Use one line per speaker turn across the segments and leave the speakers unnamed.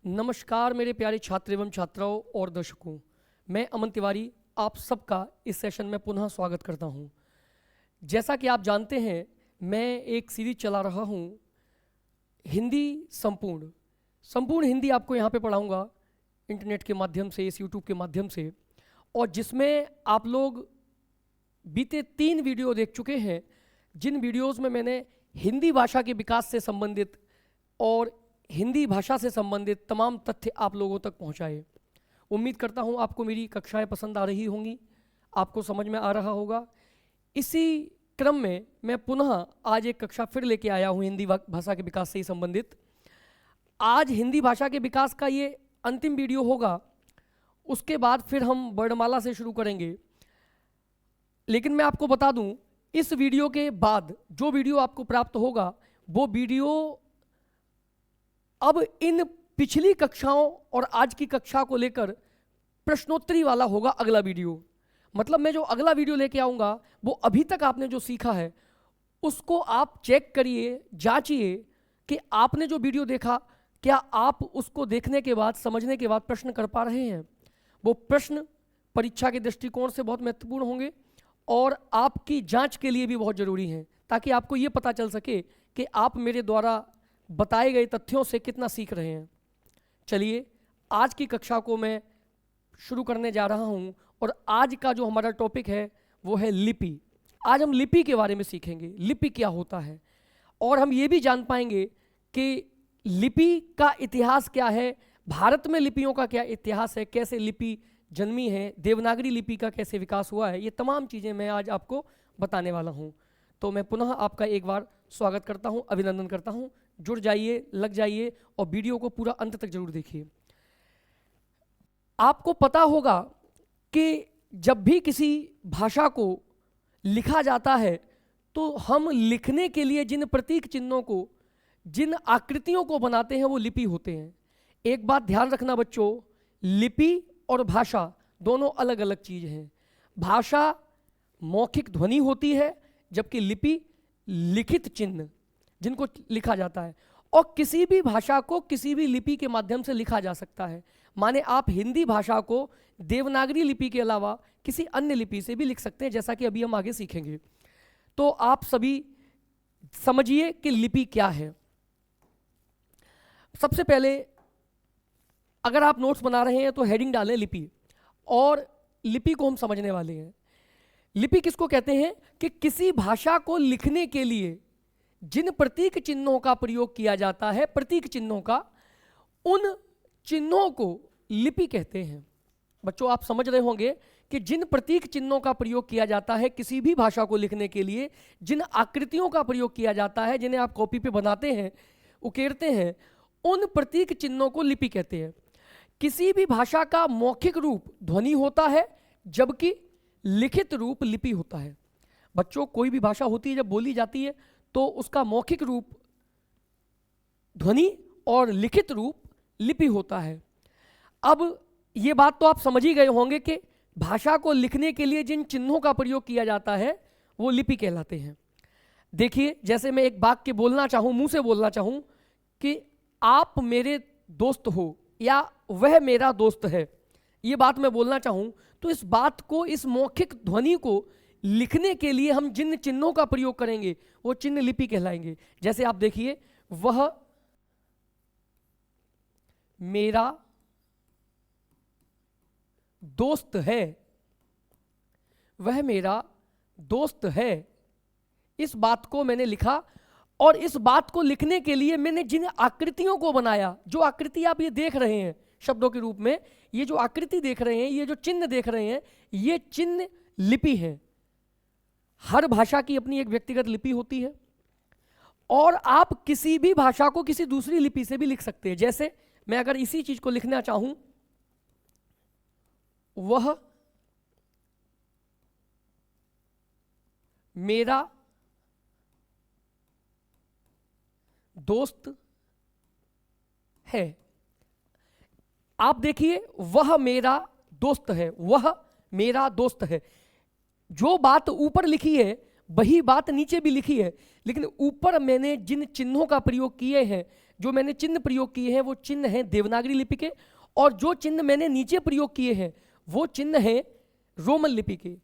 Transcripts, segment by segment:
नमस्कार मेरे प्यारे छात्र एवं छात्राओं और दर्शकों, मैं अमन तिवारी आप सबका इस सेशन में पुनः स्वागत करता हूं। जैसा कि आप जानते हैं, मैं एक सीरीज चला रहा हूं हिंदी संपूर्ण हिंदी आपको यहाँ पे पढ़ाऊँगा इंटरनेट के माध्यम से, इस यूट्यूब के माध्यम से, और जिसमें आप लोग बीते 3 वीडियो देख चुके हैं, जिन वीडियोज़ में मैंने हिंदी भाषा के विकास से संबंधित और हिंदी भाषा से संबंधित तमाम तथ्य आप लोगों तक पहुंचाए। उम्मीद करता हूं आपको मेरी कक्षाएं पसंद आ रही होंगी, आपको समझ में आ रहा होगा। इसी क्रम में मैं पुनः आज एक कक्षा फिर लेके आया हूं हिंदी भाषा के विकास से ही संबंधित। आज हिंदी भाषा के विकास का ये अंतिम वीडियो होगा, उसके बाद फिर हम वर्णमाला से शुरू करेंगे। लेकिन मैं आपको बता दूं, इस वीडियो के बाद जो वीडियो आपको प्राप्त होगा वो वीडियो अब इन पिछली कक्षाओं और आज की कक्षा को लेकर प्रश्नोत्तरी वाला होगा अगला वीडियो। मतलब मैं जो अगला वीडियो लेके आऊँगा वो अभी तक आपने जो सीखा है उसको आप चेक करिए, जांचिए कि आपने जो वीडियो देखा क्या आप उसको देखने के बाद, समझने के बाद प्रश्न कर पा रहे हैं। वो प्रश्न परीक्षा के दृष्टिकोण से बहुत महत्वपूर्ण होंगे और आपकी जांच के लिए भी बहुत ज़रूरी हैं, ताकि आपको ये पता चल सके कि आप मेरे द्वारा बताए गए तथ्यों से कितना सीख रहे हैं। चलिए आज की कक्षा को मैं शुरू करने जा रहा हूं और आज का जो हमारा टॉपिक है वो है लिपि। आज हम लिपि के बारे में सीखेंगे, लिपि क्या होता है, और हम ये भी जान पाएंगे कि लिपि का इतिहास क्या है, भारत में लिपियों का क्या इतिहास है, कैसे लिपि जन्मी है, देवनागरी लिपि का कैसे विकास हुआ है। ये तमाम चीज़ें मैं आज आपको बताने वाला हूँ। तो मैं पुनः आपका एक बार स्वागत करता हूँ, अभिनंदन करता हूँ। जुड़ जाइए, लग जाइए और वीडियो को पूरा अंत तक जरूर देखिए। आपको पता होगा कि जब भी किसी भाषा को लिखा जाता है तो हम लिखने के लिए जिन प्रतीक चिन्हों को, जिन आकृतियों को बनाते हैं वो लिपि होते हैं। एक बात ध्यान रखना बच्चों, लिपि और भाषा दोनों अलग अलग चीज़ हैं। भाषा मौखिक ध्वनि होती है, जबकि लिपि लिखित चिन्ह जिनको लिखा जाता है। और किसी भी भाषा को किसी भी लिपि के माध्यम से लिखा जा सकता है। माने आप हिंदी भाषा को देवनागरी लिपि के अलावा किसी अन्य लिपि से भी लिख सकते हैं, जैसा कि अभी हम आगे सीखेंगे। तो आप सभी समझिए कि लिपि क्या है। सबसे पहले अगर आप नोट्स बना रहे हैं तो हेडिंग डालें लिपि, और लिपि को हम समझने वाले हैं। लिपि किसको कहते हैं कि किसी भाषा को लिखने के लिए जिन प्रतीक चिन्हों का प्रयोग किया जाता है, प्रतीक चिन्हों का, उन चिन्हों को लिपि कहते हैं। बच्चों आप समझ रहे होंगे कि जिन प्रतीक चिन्हों का प्रयोग किया जाता है किसी भी भाषा को लिखने के लिए, जिन आकृतियों का प्रयोग किया जाता है, जिन्हें आप कॉपी पे बनाते हैं, उकेरते हैं, उन प्रतीक चिन्हों को लिपि कहते हैं। किसी भी भाषा का मौखिक रूप ध्वनि होता है, जबकि लिखित रूप लिपि होता है। बच्चों कोई भी भाषा होती है जब बोली जाती है तो उसका मौखिक रूप ध्वनि और लिखित रूप लिपि होता है। अब ये बात तो आप समझ ही गए होंगे कि भाषा को लिखने के लिए जिन चिन्हों का प्रयोग किया जाता है वो लिपि कहलाते हैं। देखिए, जैसे मैं एक वाक्य बोलना चाहूँ, मुंह से बोलना चाहूँ कि आप मेरे दोस्त हो या वह मेरा दोस्त है, ये बात मैं बोलना चाहूँ, तो इस बात को, इस मौखिक ध्वनि को लिखने के लिए हम जिन चिन्हों का प्रयोग करेंगे वो चिन्ह लिपि कहलाएंगे। जैसे आप देखिए, वह मेरा दोस्त है, वह मेरा दोस्त है, इस बात को मैंने लिखा। और इस बात को लिखने के लिए मैंने जिन आकृतियों को बनाया, जो आकृति आप ये देख रहे हैं शब्दों के रूप में, ये जो आकृति देख रहे हैं, ये जो चिन्ह देख रहे हैं, ये चिन्ह लिपि है। हर भाषा की अपनी एक व्यक्तिगत लिपि होती है और आप किसी भी भाषा को किसी दूसरी लिपि से भी लिख सकते हैं। जैसे मैं अगर इसी चीज को लिखना चाहूं, वह मेरा दोस्त है। आप देखिए, वह मेरा दोस्त है, वह मेरा दोस्त है। जो बात ऊपर लिखी है वही बात नीचे भी लिखी है, लेकिन ऊपर मैंने जिन चिन्हों का प्रयोग किए हैं, जो मैंने चिन्ह प्रयोग किए हैं वो चिन्ह हैं देवनागरी लिपि के, और जो चिन्ह मैंने नीचे प्रयोग किए हैं वो चिन्ह हैं रोमन लिपि के।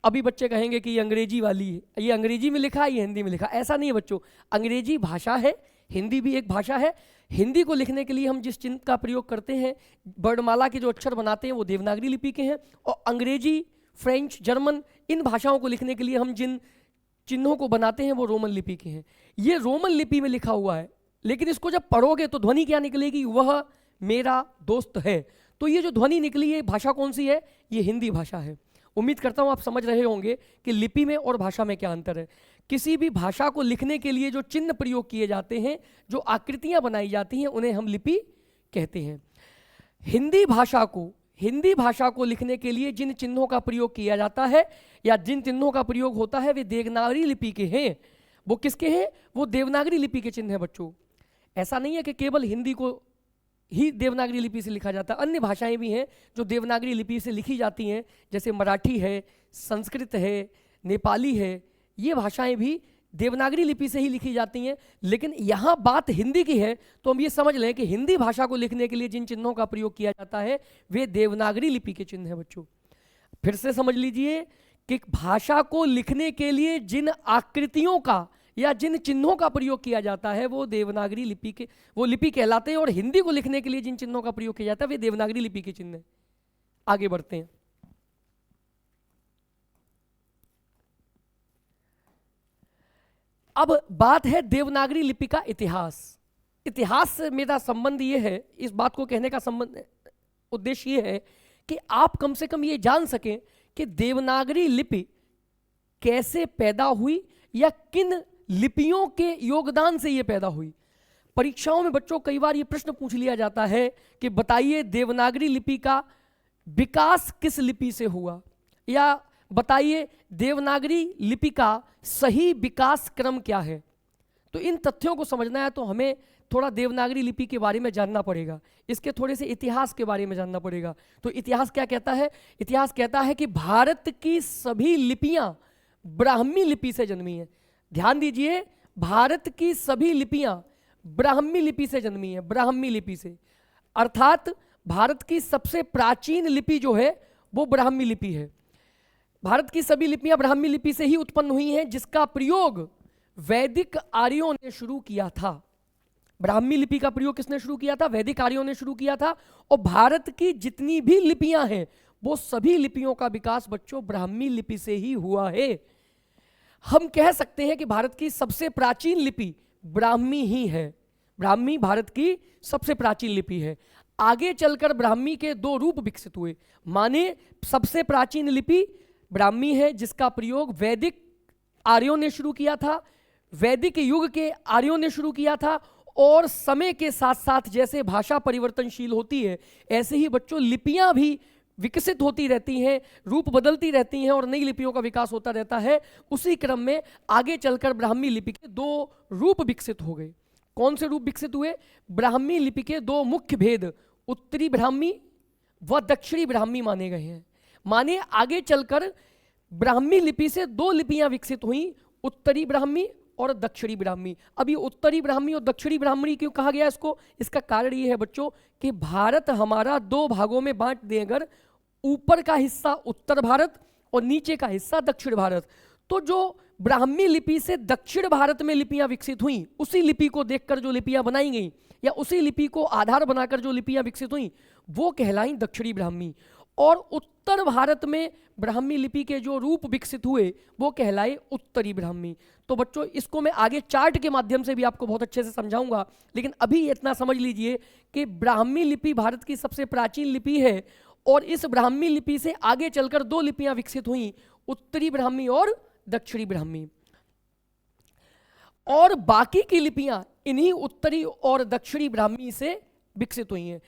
अभी बच्चे कहेंगे कि ये अंग्रेजी वाली है, ये अंग्रेजी में लिखा है, ये हिंदी में लिखा। ऐसा नहीं है बच्चों, अंग्रेजी भाषा है, हिंदी भी एक भाषा है। हिंदी को लिखने के लिए हम जिस चिन्ह का प्रयोग करते हैं, वर्णमाला के जो अक्षर बनाते हैं वो देवनागरी लिपि के हैं, और अंग्रेजी, फ्रेंच, जर्मन, इन भाषाओं को लिखने के लिए हम जिन चिन्हों को बनाते हैं वो रोमन लिपि के हैं। ये रोमन लिपि में लिखा हुआ है, लेकिन इसको जब पढ़ोगे तो ध्वनि क्या निकलेगी, वह मेरा दोस्त है। तो ये जो ध्वनि निकली है भाषा कौन सी है, ये हिंदी भाषा है। उम्मीद करता हूं आप समझ रहे होंगे कि लिपि में और भाषा में क्या अंतर है। किसी भी भाषा को लिखने के लिए जो चिन्ह प्रयोग किए जाते हैं, जो आकृतियां बनाई जाती हैं, उन्हें हम लिपि कहते हैं। हिंदी भाषा को लिखने के लिए जिन चिन्हों का प्रयोग किया जाता है या जिन चिन्हों का प्रयोग होता है वे देवनागरी लिपि के हैं। वो किसके हैं, वो देवनागरी लिपि के चिन्ह हैं बच्चों। ऐसा नहीं है कि केवल हिंदी को ही देवनागरी लिपि से लिखा जाता है, अन्य भाषाएं भी हैं जो देवनागरी लिपि से लिखी जाती हैं, जैसे मराठी है, संस्कृत है, नेपाली है, ये भाषाएं भी देवनागरी लिपि से ही लिखी जाती हैं। लेकिन यहाँ बात हिंदी की है, तो हम ये समझ लें कि हिंदी भाषा को लिखने के लिए जिन चिन्हों का प्रयोग किया जाता है वे देवनागरी लिपि के चिन्ह हैं बच्चों। फिर से समझ लीजिए कि भाषा को लिखने के लिए जिन आकृतियों का या जिन चिन्हों का प्रयोग किया जाता है वो देवनागरी लिपि के, वो लिपि कहलाते हैं, और हिंदी को लिखने के लिए जिन चिन्हों का प्रयोग किया जाता है वे देवनागरी लिपि के चिन्ह हैं। आगे बढ़ते हैं। अब बात है देवनागरी लिपि का इतिहास। इतिहास से मेरा संबंध ये है, इस बात को कहने का संबंध उद्देश्य ये है कि आप कम से कम ये जान सकें कि देवनागरी लिपि कैसे पैदा हुई या किन लिपियों के योगदान से ये पैदा हुई। परीक्षाओं में बच्चों कई बार ये प्रश्न पूछ लिया जाता है कि बताइए देवनागरी लिपि का विकास किस लिपि से हुआ, या बताइए देवनागरी लिपि का सही विकास क्रम क्या है। तो इन तथ्यों को समझना है तो हमें थोड़ा देवनागरी लिपि के बारे में जानना पड़ेगा, इसके थोड़े से इतिहास के बारे में जानना पड़ेगा। तो इतिहास क्या कहता है, इतिहास कहता है कि भारत की सभी लिपियां ब्राह्मी लिपि से जन्मी हैं। ध्यान दीजिए, भारत की सभी लिपियां ब्राह्मी लिपि से जन्मी है, ब्राह्मी लिपि से, अर्थात भारत की सबसे प्राचीन लिपि जो है वो ब्राह्मी लिपि है। भारत की सभी लिपियां ब्राह्मी लिपि से ही उत्पन्न हुई हैं, जिसका प्रयोग वैदिक आर्यों ने शुरू किया था। ब्राह्मी लिपि का प्रयोग किसने शुरू किया था, वैदिक आर्यों ने शुरू किया था। और भारत की जितनी भी लिपियां हैं वो सभी लिपियों का विकास बच्चों ब्राह्मी लिपि से ही हुआ है। हम कह सकते हैं कि भारत की सबसे प्राचीन लिपि ब्राह्मी ही है। ब्राह्मी भारत की सबसे प्राचीन लिपि है। आगे चलकर ब्राह्मी के दो रूप विकसित हुए, माने सबसे प्राचीन लिपि ब्राह्मी है जिसका प्रयोग वैदिक आर्यों ने शुरू किया था, वैदिक युग के आर्यों ने शुरू किया था। और समय के साथ साथ जैसे भाषा परिवर्तनशील होती है ऐसे ही बच्चों लिपियां भी विकसित होती रहती हैं, रूप बदलती रहती हैं और नई लिपियों का विकास होता रहता है। उसी क्रम में आगे चलकर ब्राह्मी लिपि के दो रूप विकसित हो गए। कौन से रूप विकसित हुए, ब्राह्मी लिपि के दो मुख्य भेद उत्तरी ब्राह्मी व दक्षिणी ब्राह्मी माने गए हैं। माने आगे चलकर ब्राह्मी लिपि से दो लिपियां विकसित हुई, उत्तरी ब्राह्मी और दक्षिणी ब्राह्मी। अब ये उत्तरी ब्राह्मी और दक्षिणी ब्राह्मणी क्यों कहा गया इसको, इसका कारण ये है बच्चों कि भारत हमारा दो भागों में बांट दें, अगर ऊपर का हिस्सा उत्तर भारत और नीचे का हिस्सा दक्षिण भारत, तो जो ब्राह्मी लिपि से दक्षिण भारत में लिपियां विकसित हुई, उसी लिपि को देखकर जो लिपियां बनाई गई या उसी लिपि को आधार बनाकर जो लिपियां विकसित हुई वो कहलाई दक्षिणी ब्राह्मी। और उत्तर भारत में ब्राह्मी लिपि के जो रूप विकसित हुए वो कहलाए उत्तरी ब्राह्मी। तो बच्चों इसको मैं आगे चार्ट के माध्यम से भी आपको बहुत अच्छे से समझाऊंगा, लेकिन अभी इतना समझ लीजिए कि ब्राह्मी लिपि भारत की सबसे प्राचीन लिपि है और इस ब्राह्मी लिपि से आगे चलकर दो लिपियां विकसित हुई, उत्तरी ब्राह्मी और दक्षिणी ब्राह्मी। और बाकी की लिपियां इन्हीं उत्तरी और दक्षिणी ब्राह्मी से विकसित हुई हैं।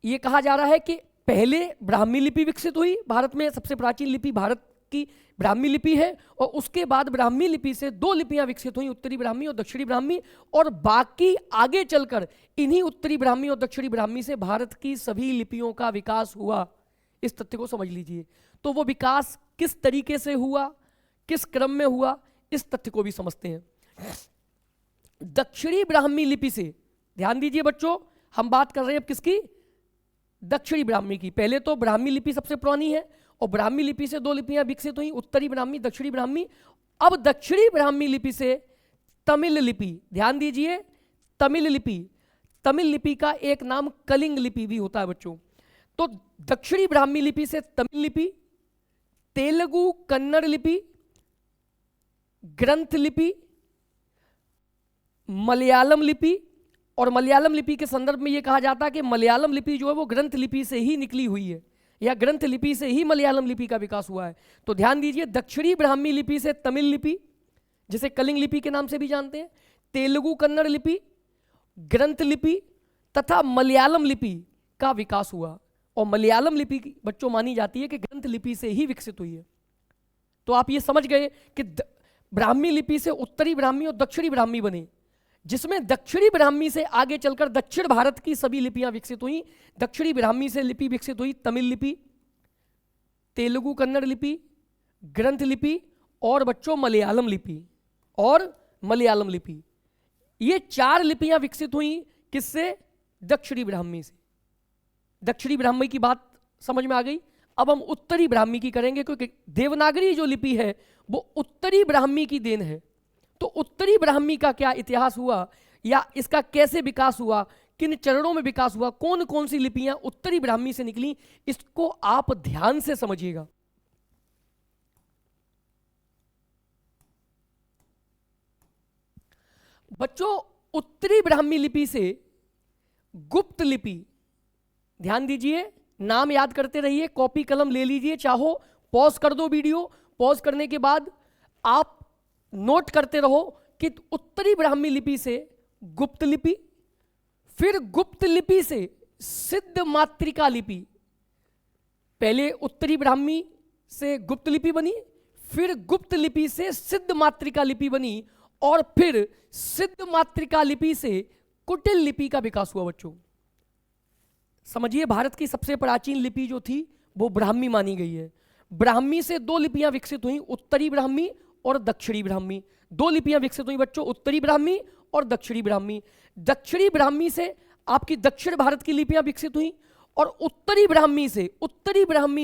यह कहा जा रहा है कि पहले ब्राह्मी लिपि विकसित हुई, भारत में सबसे प्राचीन लिपि भारत की ब्राह्मी लिपि है, और उसके बाद ब्राह्मी लिपि से दो लिपियां विकसित हुई, उत्तरी ब्राह्मी और दक्षिणी ब्राह्मी, और बाकी आगे चलकर इन्हीं उत्तरी ब्राह्मी और दक्षिणी ब्राह्मी से भारत की सभी लिपियों का विकास हुआ। इस तथ्य को समझ लीजिए। तो वो विकास किस तरीके से हुआ, किस क्रम में हुआ, इस तथ्य को भी समझते हैं। दक्षिणी ब्राह्मी लिपि से ध्यान दीजिए बच्चों, हम बात कर रहे हैं अब किसकी? दक्षिणी ब्राह्मी की। पहले तो ब्राह्मी लिपि सबसे पुरानी है और ब्राह्मी लिपि से दो लिपियां विकसित हुई, उत्तरी ब्राह्मी, दक्षिणी ब्राह्मी। अब दक्षिणी ब्राह्मी लिपि से तमिल लिपि, ध्यान दीजिए, तमिल लिपि, तमिल लिपि का एक नाम कलिंग लिपि भी होता है बच्चों। तो दक्षिणी ब्राह्मी लिपि से तमिल लिपि, तेलुगु कन्नड़ लिपि, ग्रंथ लिपि, मलयालम लिपि, और मलयालम लिपि के संदर्भ में यह कहा जाता है कि मलयालम लिपि जो है वो ग्रंथ लिपि से ही निकली हुई है, या ग्रंथ लिपि से ही मलयालम लिपि का विकास हुआ है। तो ध्यान दीजिए, दक्षिणी ब्राह्मी लिपि से तमिल लिपि, जिसे कलिंग लिपि के नाम से भी जानते हैं, तेलुगु कन्नड़ लिपि, ग्रंथ लिपि तथा मलयालम लिपि का विकास हुआ। और मलयालम लिपि बच्चों मानी जाती है कि ग्रंथ लिपि से ही विकसित हुई है। तो आप ये समझ गए कि ब्राह्मी लिपि से उत्तरी ब्राह्मी और दक्षिणी ब्राह्मी बने, जिसमें दक्षिणी ब्राह्मी से आगे चलकर दक्षिण भारत की सभी लिपियां विकसित हुई। दक्षिणी ब्राह्मी से लिपि विकसित हुई तमिल लिपि, तेलुगु कन्नड़ लिपि, ग्रंथ लिपि और बच्चों मलयालम लिपि, और मलयालम लिपि। ये चार लिपियां विकसित हुई किससे? दक्षिणी ब्राह्मी से। दक्षिणी ब्राह्मी की बात समझ में आ गई। अब हम उत्तरी ब्राह्मी की करेंगे, क्योंकि देवनागरी जो लिपि है वो उत्तरी ब्राह्मी की देन है। तो उत्तरी ब्राह्मी का क्या इतिहास हुआ, या इसका कैसे विकास हुआ, किन चरणों में विकास हुआ, कौन कौन सी लिपियां उत्तरी ब्राह्मी से निकली, इसको आप ध्यान से समझिएगा। बच्चों, उत्तरी ब्राह्मी लिपि से गुप्त लिपि, ध्यान दीजिए, नाम याद करते रहिए, कॉपी कलम ले लीजिए, चाहो पॉज कर दो वीडियो, पॉज करने के बाद आप नोट करते रहो कि उत्तरी ब्राह्मी लिपि से गुप्त लिपि, फिर गुप्त लिपि से सिद्ध मातृका लिपि। पहले उत्तरी ब्राह्मी से गुप्त लिपि बनी, फिर गुप्त लिपि से सिद्ध मातृका लिपि बनी, और फिर सिद्ध मातृका लिपि से कुटिल लिपि का विकास हुआ। बच्चों समझिए, भारत की सबसे प्राचीन लिपि जो थी वो ब्राह्मी मानी गई है। ब्राह्मी से दो लिपियां विकसित हुई, उत्तरी ब्राह्मी और दक्षिणी ब्राह्मी। दो लिपियां विकसित हुई बच्चों, उत्तरी ब्राह्मी और दक्षिणी ब्राह्मी। दक्षिणी ब्राह्मी से आपकी दक्षिण भारत की लिपियां विकसित हुई, और उत्तरी ब्राह्मी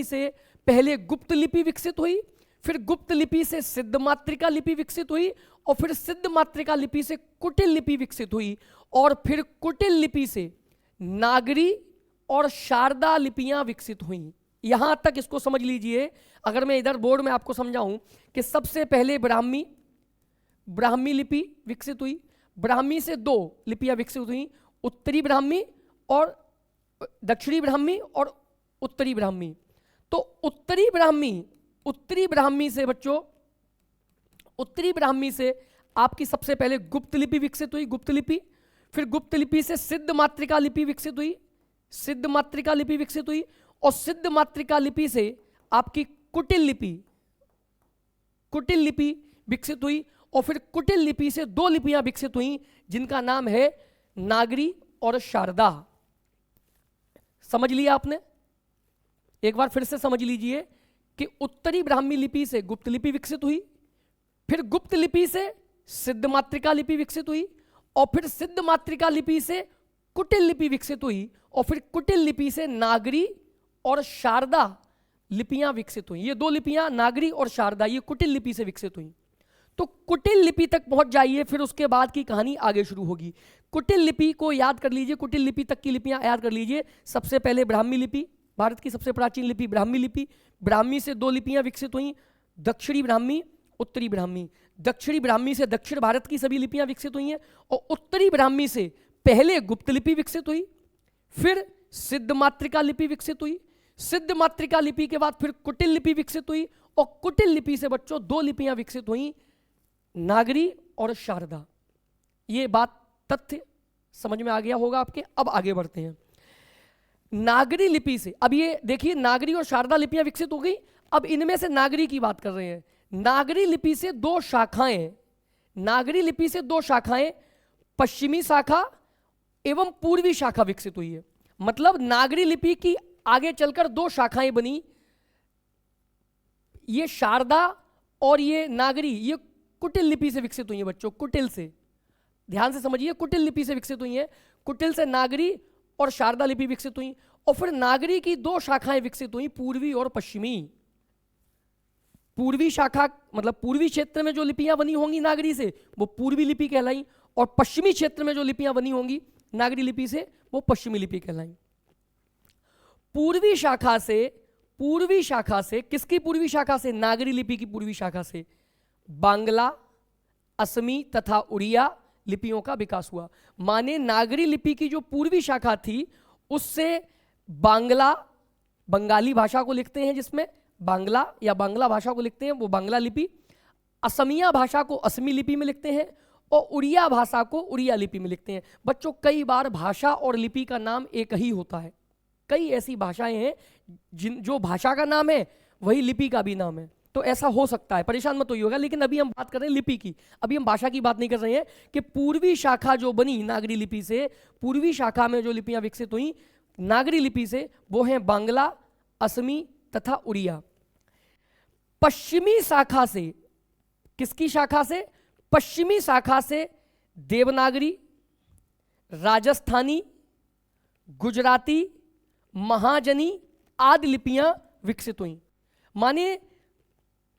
से पहले गुप्त लिपि विकसित हुई, फिर गुप्त लिपि से सिद्ध मातृका लिपि विकसित हुई, और फिर सिद्ध मातृका लिपि से कुटिल लिपि विकसित हुई, और फिर कुटिल लिपि से नागरी और शारदा लिपियां विकसित हुई। यहां तक इसको समझ लीजिए। अगर मैं इधर बोर्ड में आपको समझाऊं कि सबसे पहले ब्राह्मी लिपि विकसित हुई, ब्राह्मी से दो लिपियां विकसित हुई, उत्तरी ब्राह्मी और दक्षिणी ब्राह्मी और उत्तरी ब्राह्मी। तो उत्तरी ब्राह्मी से बच्चों, उत्तरी ब्राह्मी से आपकी सबसे पहले गुप्त लिपि विकसित हुई, गुप्त लिपि, फिर गुप्त लिपि से सिद्ध मातृका लिपि विकसित हुई, सिद्ध मातृका लिपि विकसित हुई, और सिद्ध मातृका लिपि से आपकी कुटिल लिपि विकसित हुई, और फिर कुटिल लिपि से दो लिपियां विकसित हुई जिनका नाम है नागरी और शारदा। समझ लिया आपने? एक बार फिर से समझ लीजिए कि उत्तरी ब्राह्मी लिपि से गुप्त लिपि विकसित हुई, फिर गुप्त लिपि से सिद्ध मातृका लिपि विकसित हुई, और फिर सिद्ध मातृका लिपि से कुटिल लिपि विकसित हुई, और फिर कुटिल लिपि से नागरी और शारदा लिपियां विकसित हुई। ये दो लिपियां नागरी और शारदा, ये कुटिल लिपि से विकसित हुई। तो कुटिल लिपि तक पहुंच जाइए, फिर उसके बाद की कहानी आगे शुरू होगी। कुटिल लिपि को याद कर लीजिए, कुटिल लिपि तक की लिपियां याद कर लीजिए। सबसे पहले ब्राह्मी लिपि, भारत की सबसे प्राचीन लिपि ब्राह्मी लिपि। ब्राह्मी से दो लिपियां विकसित हुई, दक्षिणी ब्राह्मी, उत्तरी ब्राह्मी। दक्षिणी ब्राह्मी से दक्षिण भारत की सभी लिपियां विकसित हुई हैं, और उत्तरी ब्राह्मी से पहले गुप्त लिपि विकसित हुई, फिर सिद्ध मातृका लिपि विकसित हुई, सिद्ध मातृका लिपि के बाद फिर कुटिल लिपि विकसित हुई, और कुटिल लिपि से बच्चों दो लिपियां विकसित हुई, नागरी और शारदा। ये बात तथ्य समझ में आ गया होगा आपके। अब आगे बढ़ते हैं। नागरी लिपि से, अब ये देखिए, नागरी और शारदा लिपियां विकसित हो गई। अब इनमें से नागरी की बात कर रहे हैं। नागरी लिपि से दो शाखाएं, नागरी लिपि से दो शाखाएं, पश्चिमी शाखा एवं पूर्वी शाखा विकसित हुई है। मतलब नागरी लिपि की आगे चलकर दो शाखाएं बनी। ये शारदा और ये नागरी, ये कुटिल लिपि से विकसित हुई है बच्चों, कुटिल से। ध्यान से समझिए, कुटिल लिपि से विकसित हुई है। कुटिल से नागरी और शारदा लिपि विकसित हुई, और फिर नागरी की दो शाखाएं विकसित हुई, पूर्वी और पश्चिमी। पूर्वी शाखा मतलब पूर्वी क्षेत्र में जो लिपियां बनी होंगी नागरी से वो पूर्वी लिपि कहलाई, और पश्चिमी क्षेत्र में जो लिपियां बनी होंगी नागरी लिपि से वो पश्चिमी लिपि कहलाई। पूर्वी शाखा से किसकी पूर्वी शाखा से? नागरी लिपि की पूर्वी शाखा से बांग्ला, असमी तथा उड़िया लिपियों का विकास हुआ। माने नागरी लिपि की जो पूर्वी शाखा थी उससे बांग्ला, बंगाली भाषा को लिखते हैं जिसमें बांग्ला या बांग्ला भाषा को लिखते हैं वो बांग्ला लिपि, असमिया भाषा को असमी लिपि में लिखते हैं, और उड़िया भाषा को उड़िया लिपि में लिखते हैं। बच्चों कई बार भाषा और लिपि का नाम एक ही होता है। कई ऐसी भाषाएं हैं जो भाषा का नाम है वही लिपि का भी नाम है, तो ऐसा हो सकता है, परेशान मत होइएगा। लेकिन अभी हम बात कर रहे हैं लिपि की, अभी हम भाषा की बात नहीं कर रहे हैं। कि पूर्वी शाखा जो बनी नागरी लिपि से, पूर्वी शाखा में जो लिपियां विकसित हुई नागरी लिपि से वो हैं बांग्ला, असमी तथा उड़िया। पश्चिमी शाखा से, किसकी शाखा से? पश्चिमी शाखा से देवनागरी, राजस्थानी, गुजराती, महाजनी आदि लिपियां विकसित हुई। माने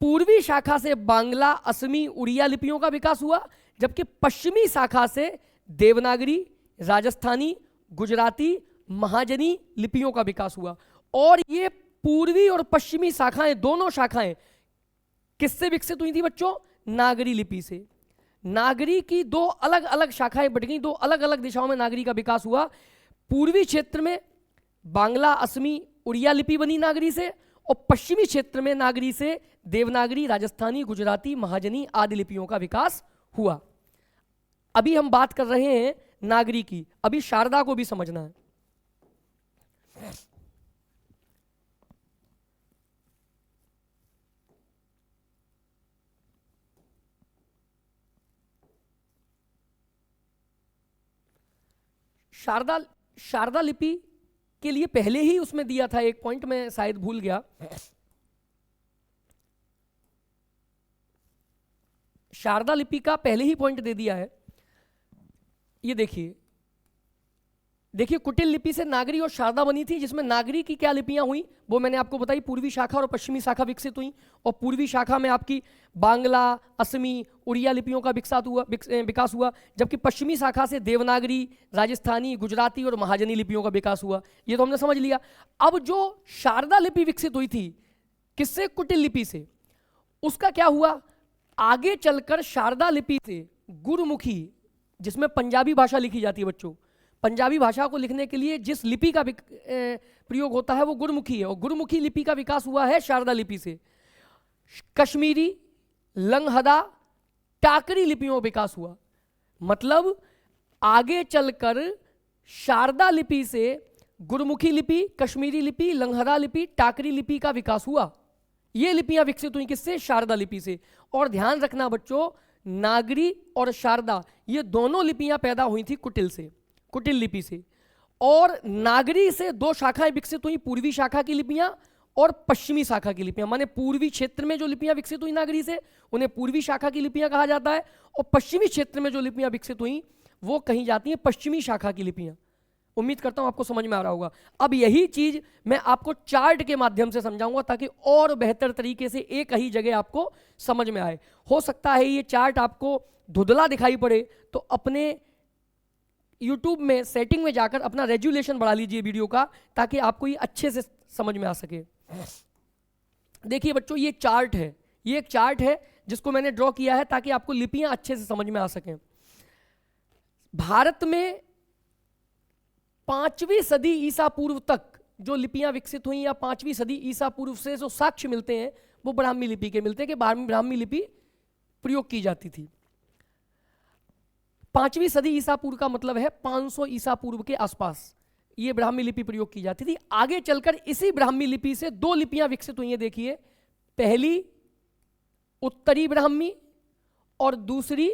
पूर्वी शाखा से बांग्ला, असमी, उड़िया लिपियों का विकास हुआ, जबकि पश्चिमी शाखा से देवनागरी, राजस्थानी, गुजराती, महाजनी लिपियों का विकास हुआ। और ये पूर्वी और पश्चिमी शाखाएं, दोनों शाखाएं किससे विकसित हुई थी बच्चों? नागरी लिपि से। नागरी की दो अलग अलग शाखाएं बट गई, दो अलग अलग दिशाओं में नागरी का विकास हुआ। पूर्वी क्षेत्र में बांग्ला, असमी, उड़िया लिपि बनी नागरी से, और पश्चिमी क्षेत्र में नागरी से देवनागरी, राजस्थानी, गुजराती, महाजनी आदि लिपियों का विकास हुआ। अभी हम बात कर रहे हैं नागरी की, अभी शारदा को भी समझना है। शारदा लिपि के लिए पहले ही उसमें दिया था एक पॉइंट, मैं शायद भूल गया। शारदा लिपि का पहले ही पॉइंट दे दिया है। ये देखिए कुटिल लिपि से नागरी और शारदा बनी थी, जिसमें नागरी की क्या लिपियां हुई वो मैंने आपको बताई, पूर्वी शाखा और पश्चिमी शाखा विकसित हुई। और पूर्वी शाखा में आपकी बांग्ला, असमी, उड़िया लिपियों का विकास हुआ, जबकि पश्चिमी शाखा से देवनागरी, राजस्थानी, गुजराती और महाजनी लिपियों का विकास हुआ। ये तो हमने समझ लिया। अब जो शारदा लिपि विकसित हुई थी किससे? कुटिल लिपि से। उसका क्या हुआ? आगे चलकर शारदा लिपि से गुरुमुखी, जिसमें पंजाबी भाषा लिखी जाती है बच्चों, पंजाबी भाषा को लिखने के लिए जिस लिपि का प्रयोग होता है वो गुरुमुखी है, और गुरुमुखी लिपि का विकास हुआ है शारदा लिपि से। कश्मीरी, लंगहदा, टाकरी लिपियों का विकास हुआ। मतलब आगे चलकर शारदा लिपि से गुरुमुखी लिपि, कश्मीरी लिपि, लंगहदा लिपि, टाकरी लिपि का विकास हुआ। ये लिपियां विकसित हुई किससे? शारदा लिपि से। और ध्यान रखना बच्चों, नागरी और शारदा ये दोनों लिपियां पैदा हुई थी कुटिल से, कुटिल लिपि से। और नागरी से दो शाखाएं विकसित हुई, पूर्वी शाखा की लिपियां और पश्चिमी शाखा की लिपियां। माने पूर्वी क्षेत्र में जो लिपियां विकसित हुई नागरी से उन्हें पूर्वी शाखा की लिपियां कहा जाता है, और पश्चिमी क्षेत्र में जो लिपियां विकसित हुई वो कही जाती हैं पश्चिमी शाखा की लिपियां। उम्मीद करता हूं आपको समझ में आ रहा होगा। अब यही चीज मैं आपको चार्ट के माध्यम से समझाऊंगा ताकि और बेहतर तरीके से एक ही जगह आपको समझ में आए। हो सकता है ये चार्ट आपको धुंधला दिखाई पड़े, तो अपने YouTube में सेटिंग में जाकर अपना रेजुलेशन बढ़ा लीजिए वीडियो का, ताकि आपको ये अच्छे से समझ में आ सके। देखिए बच्चों, ये चार्ट है, ये एक चार्ट है जिसको मैंने ड्रॉ किया है ताकि आपको लिपियां अच्छे से समझ में आ सकें। भारत में 5वीं सदी ईसा पूर्व तक जो लिपियां विकसित हुई, या 5वीं सदी ईसा पूर्व से जो साक्ष्य मिलते हैं वो ब्राह्मी लिपि के मिलते हैं कि ब्राह्मी लिपि प्रयोग की जाती थी। 5वीं सदी ईसा पूर्व का मतलब है 500 ईसा पूर्व के आसपास ये ब्राह्मी लिपि प्रयोग की जाती थी। आगे चलकर इसी ब्राह्मी लिपि से दो लिपियां विकसित हुई हैं। देखिए, पहली उत्तरी ब्राह्मी और दूसरी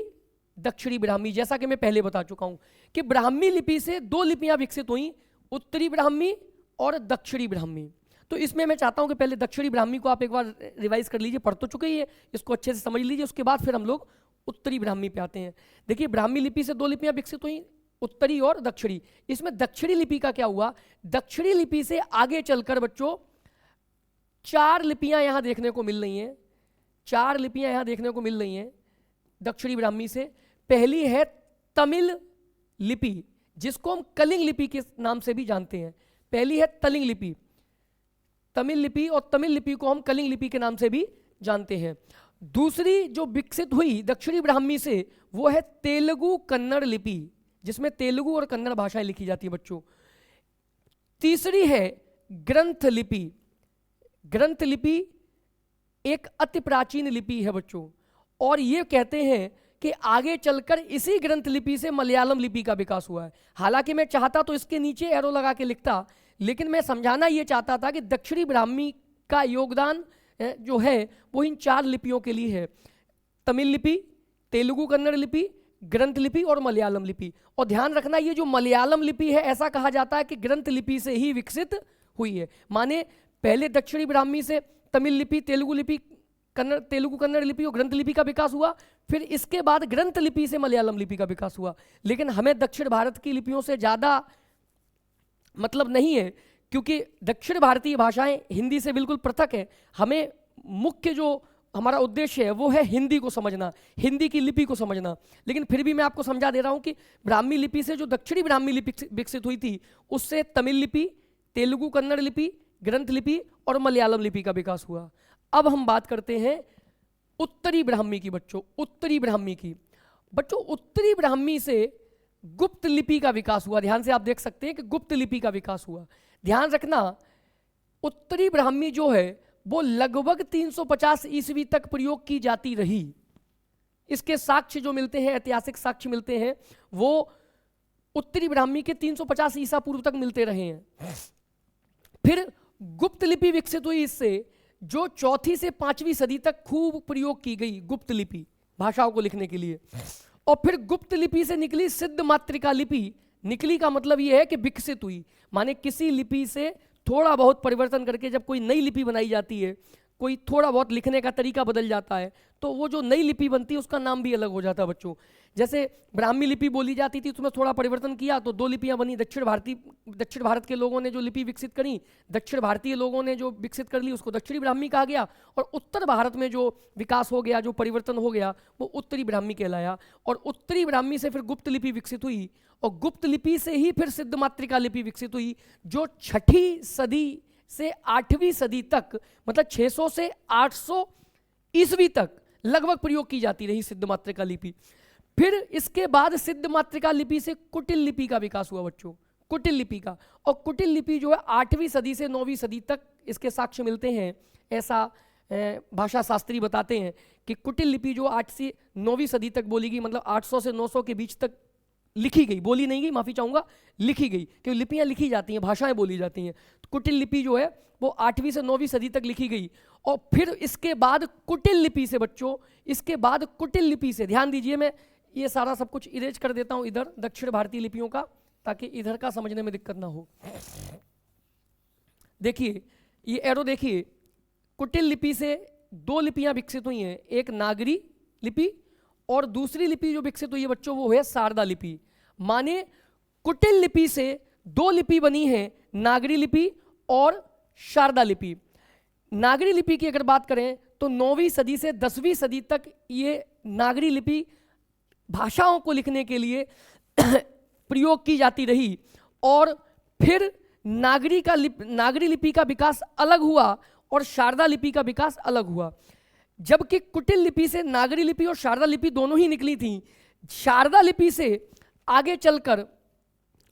दक्षिणी ब्राह्मी। जैसा कि मैं पहले बता चुका हूं कि ब्राह्मी लिपि से दो लिपियां विकसित हुई, उत्तरी ब्राह्मी और दक्षिणी ब्राह्मी। तो इसमें मैं चाहता हूं कि पहले दक्षिणी ब्राह्मी को आप एक बार रिवाइज कर लीजिए, पढ़ तो चुके ही है, इसको अच्छे से समझ लीजिए, उसके बाद फिर हम लोग उत्तरी ब्राह्मी पे आते हैं। देखिए, ब्राह्मी लिपि से दो लिपियां विकसित हुई, उत्तरी और दक्षिणी। इसमें दक्षिणी लिपि का क्या हुआ, दक्षिणी लिपि से आगे चलकर बच्चों 4 लिपियां यहां देखने को मिल रही हैं, 4 लिपियां यहां देखने को मिल रही हैं दक्षिणी ब्राह्मी से। पहली है तमिल लिपि, जिसको हम कलिंग लिपि के नाम से भी जानते हैं। पहली है तलिंग लिपि, तमिल लिपि, और तमिल लिपि को हम कलिंग लिपि के नाम से भी जानते हैं। दूसरी जो विकसित हुई दक्षिणी ब्राह्मी से वो है तेलुगु कन्नड़ लिपि, जिसमें तेलुगु और कन्नड़ भाषाएं लिखी जाती है बच्चों। तीसरी है ग्रंथ लिपि। ग्रंथ लिपि एक अति प्राचीन लिपि है बच्चों, और ये कहते हैं कि आगे चलकर इसी ग्रंथ लिपि से मलयालम लिपि का विकास हुआ है। हालांकि मैं चाहता तो इसके नीचे एरो लगा के लिखता, लेकिन मैं समझाना ये चाहता था कि दक्षिणी ब्राह्मी का योगदान जो है वो इन 4 लिपियों के लिए है, तमिल लिपि, तेलुगु कन्नड़ लिपि, ग्रंथ लिपि और मलयालम लिपि। और ध्यान रखना, ये जो मलयालम लिपि है ऐसा कहा जाता है कि ग्रंथ लिपि से ही विकसित हुई है। माने पहले दक्षिणी ब्राह्मी से तमिल लिपि, तेलुगु लिपि, तेलुगु कन्नड़ लिपि और ग्रंथ लिपि का विकास हुआ, फिर इसके बाद ग्रंथ लिपि से मलयालम लिपि का विकास हुआ। लेकिन हमें दक्षिण भारत की लिपियों से ज़्यादा मतलब नहीं है, क्योंकि दक्षिण भारतीय भाषाएं हिंदी से बिल्कुल पृथक है। हमें मुख्य जो हमारा उद्देश्य है वो है हिंदी को समझना, हिंदी की लिपि को समझना। लेकिन फिर भी मैं आपको समझा दे रहा हूं कि ब्राह्मी लिपि से जो दक्षिणी ब्राह्मी लिपि विकसित हुई थी, उससे तमिल लिपि, तेलुगु कन्नड़ लिपि, ग्रंथ लिपि और मलयालम लिपि का विकास हुआ। अब हम बात करते हैं उत्तरी ब्राह्मी की बच्चों, उत्तरी ब्राह्मी की। बच्चों उत्तरी ब्राह्मी से गुप्त लिपि का विकास हुआ। ध्यान से आप देख सकते हैं कि गुप्त लिपि का विकास हुआ। ध्यान रखना, उत्तरी ब्राह्मी जो है वो लगभग 350 ईस्वी तक प्रयोग की जाती रही। इसके साक्ष्य जो मिलते हैं, ऐतिहासिक साक्ष्य मिलते हैं, वो उत्तरी ब्राह्मी के 350 ईसा पूर्व तक मिलते रहे हैं। फिर गुप्त लिपि विकसित हुई इससे, जो 4वीं से 5वीं सदी तक खूब प्रयोग की गई गुप्त लिपि भाषाओं को लिखने के लिए। और फिर गुप्त लिपि से निकली सिद्ध मातृका लिपि। निकली का मतलब यह है कि विकसित हुई, माने किसी लिपि से थोड़ा बहुत परिवर्तन करके जब कोई नई लिपि बनाई जाती है, कोई थोड़ा बहुत लिखने का तरीका बदल जाता है, तो वो जो नई लिपि बनती है उसका नाम भी अलग हो जाता है बच्चों। जैसे ब्राह्मी लिपि बोली जाती थी, उसमें थोड़ा परिवर्तन किया तो 2 लिपियां बनी। दक्षिण भारत के लोगों ने जो लिपि विकसित करी, दक्षिण भारतीय लोगों ने जो विकसित कर ली, उसको दक्षिणी ब्राह्मी कहा गया। और उत्तर भारत में जो विकास हो गया, जो परिवर्तन हो गया, वो उत्तरी ब्राह्मी कहलाया। और उत्तरी ब्राह्मी से फिर गुप्त लिपि विकसित हुई, और गुप्त लिपि से ही फिर सिद्ध मातृका लिपि विकसित हुई, जो 6वीं सदी से 8वीं सदी तक, मतलब 600 से 800 ईस्वी तक लगभग प्रयोग की जाती रही सिद्ध मातृका लिपि। फिर इसके बाद सिद्ध मातृका लिपि से कुटिल लिपि का विकास हुआ बच्चों, कुटिल लिपि का। और कुटिल लिपि जो है 8वीं सदी से 9वीं सदी तक इसके साक्ष्य मिलते हैं। ऐसा भाषा शास्त्री बताते हैं कि कुटिल लिपि जो 8 से 9वीं सदी तक बोली गई, मतलब 800 से 900 के बीच तक लिखी गई, बोली नहीं गई, माफी चाहूंगा, लिखी गई, क्योंकि लिपियां लिखी जाती हैं, भाषाएं बोली जाती हैं। तो कुटिल लिपि जो है वो 8वीं से 9वीं सदी तक लिखी गई। और फिर इसके बाद कुटिल लिपि से बच्चों, इसके बाद कुटिल लिपि से, ध्यान दीजिए, मैं ये सारा सब कुछ इरेज कर देता हूं इधर दक्षिण भारतीय लिपियों का, ताकि इधर का समझने में दिक्कत ना हो। देखिए ये एरो देखिए, कुटिल लिपि से 2 लिपियां विकसित हुई हैं, एक नागरी लिपि और दूसरी लिपि जो विकसित हुई है बच्चों वो है शारदा लिपि। माने कुटिल लिपि से 2 लिपि बनी है, नागरी लिपि और शारदा लिपि। नागरी लिपि की अगर बात करें तो 9वीं सदी से 10वीं सदी तक ये नागरी लिपि भाषाओं को लिखने के लिए प्रयोग की जाती रही। और फिर नागरी लिपि का विकास अलग हुआ और शारदा लिपि का विकास अलग हुआ। जबकि कुटिल लिपि से नागरी लिपि और शारदा लिपि दोनों ही निकली थी। शारदा लिपि से आगे चलकर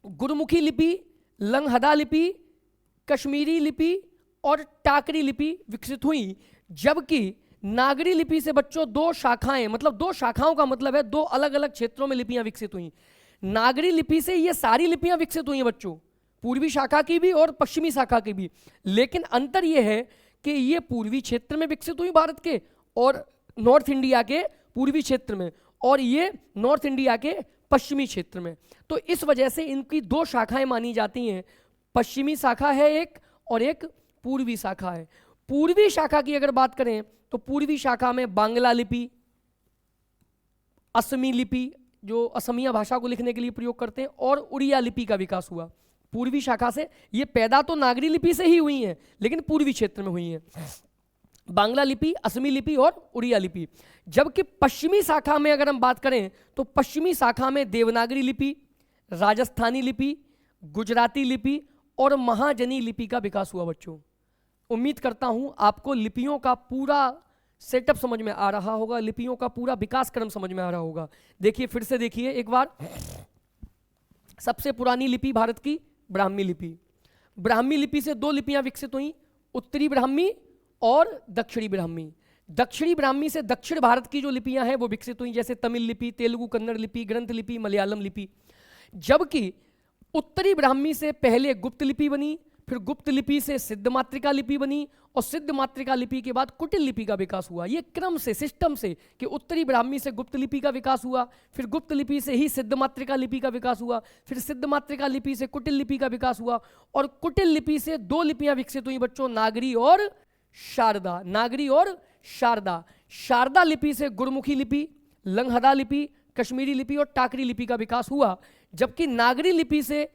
गुरमुखी लिपि, लंगहदा लिपि, कश्मीरी लिपि और टाकरी लिपि विकसित हुई। जबकि नागरी लिपि से बच्चों 2 शाखाएं, मतलब 2 शाखाओं का मतलब है 2 अलग अलग क्षेत्रों में लिपियां विकसित हुई। नागरी लिपि से ये सारी लिपियां विकसित हुई हैं बच्चों, पूर्वी शाखा की भी और पश्चिमी शाखा की भी। लेकिन अंतर यह है कि ये पूर्वी क्षेत्र में विकसित हुई भारत के, और नॉर्थ इंडिया के पूर्वी क्षेत्र में, और ये नॉर्थ इंडिया के पश्चिमी क्षेत्र में। तो इस वजह से इनकी 2 शाखाएं मानी जाती हैं, पश्चिमी शाखा है एक और एक पूर्वी शाखा है। पूर्वी शाखा की अगर बात करें तो पूर्वी शाखा में बांग्ला लिपि, असमी लिपि जो असमिया भाषा को लिखने के लिए प्रयोग करते हैं, और उड़िया लिपि का विकास हुआ पूर्वी शाखा से। ये पैदा तो नागरी लिपि से ही हुई हैं, लेकिन पूर्वी क्षेत्र में हुई हैं, बांग्ला लिपि, असमी लिपि और उड़िया लिपि। जबकि पश्चिमी शाखा में अगर हम बात करें तो पश्चिमी शाखा में देवनागरी लिपि, राजस्थानी लिपि, गुजराती लिपि और महाजनी लिपि का विकास हुआ। बच्चों, उम्मीद करता हूं आपको लिपियों का पूरा सेटअप समझ में आ रहा होगा, लिपियों का पूरा विकास क्रम समझ में आ रहा होगा। देखिए, फिर से देखिए एक बार। सबसे पुरानी लिपि भारत की ब्राह्मी लिपि। ब्राह्मी लिपि से दो लिपियां विकसित हुई, उत्तरी ब्राह्मी और दक्षिणी ब्राह्मी। दक्षिणी ब्राह्मी से दक्षिण भारत की जो लिपियां हैं वो विकसित हुई, जैसे तमिल लिपि, तेलुगु कन्नड़ लिपि, ग्रंथ लिपि, मलयालम लिपि। जबकि उत्तरी ब्राह्मी से पहले गुप्त लिपि बनी, फिर गुप्त लिपि से सिद्ध मातृका लिपि बनी, और सिद्ध मातृका लिपि के बाद कुटिल लिपि का विकास हुआ। ये क्रम से, सिस्टम से, कि उत्तरी ब्राह्मी से गुप्त लिपि का विकास हुआ, फिर गुप्त लिपि से ही सिद्ध मातृका लिपि का विकास हुआ, फिर सिद्ध मातृका लिपि से कुटिल लिपि का विकास हुआ, और कुटिल लिपि से दो लिपियां विकसित हुई बच्चों, नागरी और शारदा। नागरी और शारदा। शारदा लिपि से गुरमुखी लिपि, लंगहदा लिपि, कश्मीरी लिपि और टाकरी लिपि का विकास हुआ। जबकि नागरी लिपि से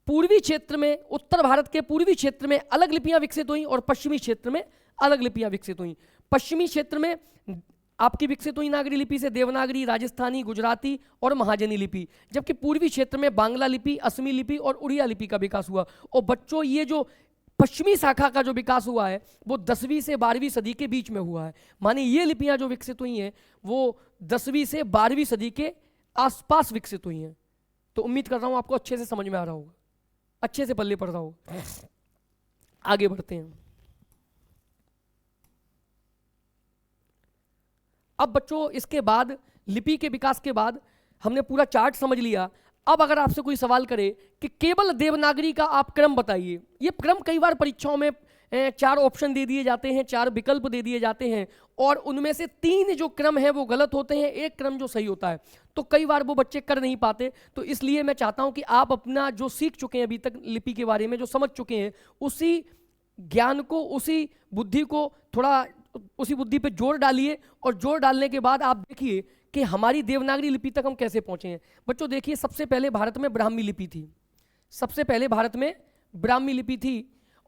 पूर्वी क्षेत्र में, उत्तर भारत के पूर्वी क्षेत्र में अलग लिपियां विकसित हुई और पश्चिमी क्षेत्र में अलग लिपियां विकसित हुई। पश्चिमी क्षेत्र में आपकी विकसित हुई नागरी लिपि से देवनागरी, राजस्थानी, गुजराती और महाजनी लिपि। जबकि पूर्वी क्षेत्र में बांग्ला लिपि, असमी लिपि और उड़िया लिपि का विकास हुआ। और बच्चों, ये जो पश्चिमी शाखा का जो विकास हुआ है वो 10वीं से 12वीं सदी के बीच में हुआ है। माने ये लिपियां जो विकसित हुई हैं वो 10वीं से 12वीं सदी के आसपास विकसित हुई हैं। तो उम्मीद कर रहा हूं आपको अच्छे से समझ में आ रहा होगा, अच्छे से पल्ले पड़ रहा होगा। आगे बढ़ते हैं। अब बच्चों, इसके बाद लिपि के विकास के बाद हमने पूरा चार्ट समझ लिया। अब अगर आपसे कोई सवाल करे कि केवल देवनागरी का आप क्रम बताइए, ये क्रम कई बार परीक्षाओं में 4 ऑप्शन दे दिए जाते हैं, 4 विकल्प दे दिए जाते हैं, और उनमें से 3 जो क्रम है वो गलत होते हैं, एक क्रम जो सही होता है। तो कई बार वो बच्चे कर नहीं पाते। तो इसलिए मैं चाहता हूं कि आप अपना जो सीख चुके हैं अभी तक लिपि के बारे में, जो समझ चुके हैं, उसी ज्ञान को, उसी बुद्धि को थोड़ा, उसी बुद्धि पे जोर डालिए, और जोर डालने के बाद आप देखिए कि हमारी देवनागरी लिपि तक हम कैसे पहुंचे हैं। बच्चों देखिए, सबसे पहले भारत में ब्राह्मी लिपि थी। सबसे पहले भारत में ब्राह्मी लिपि थी,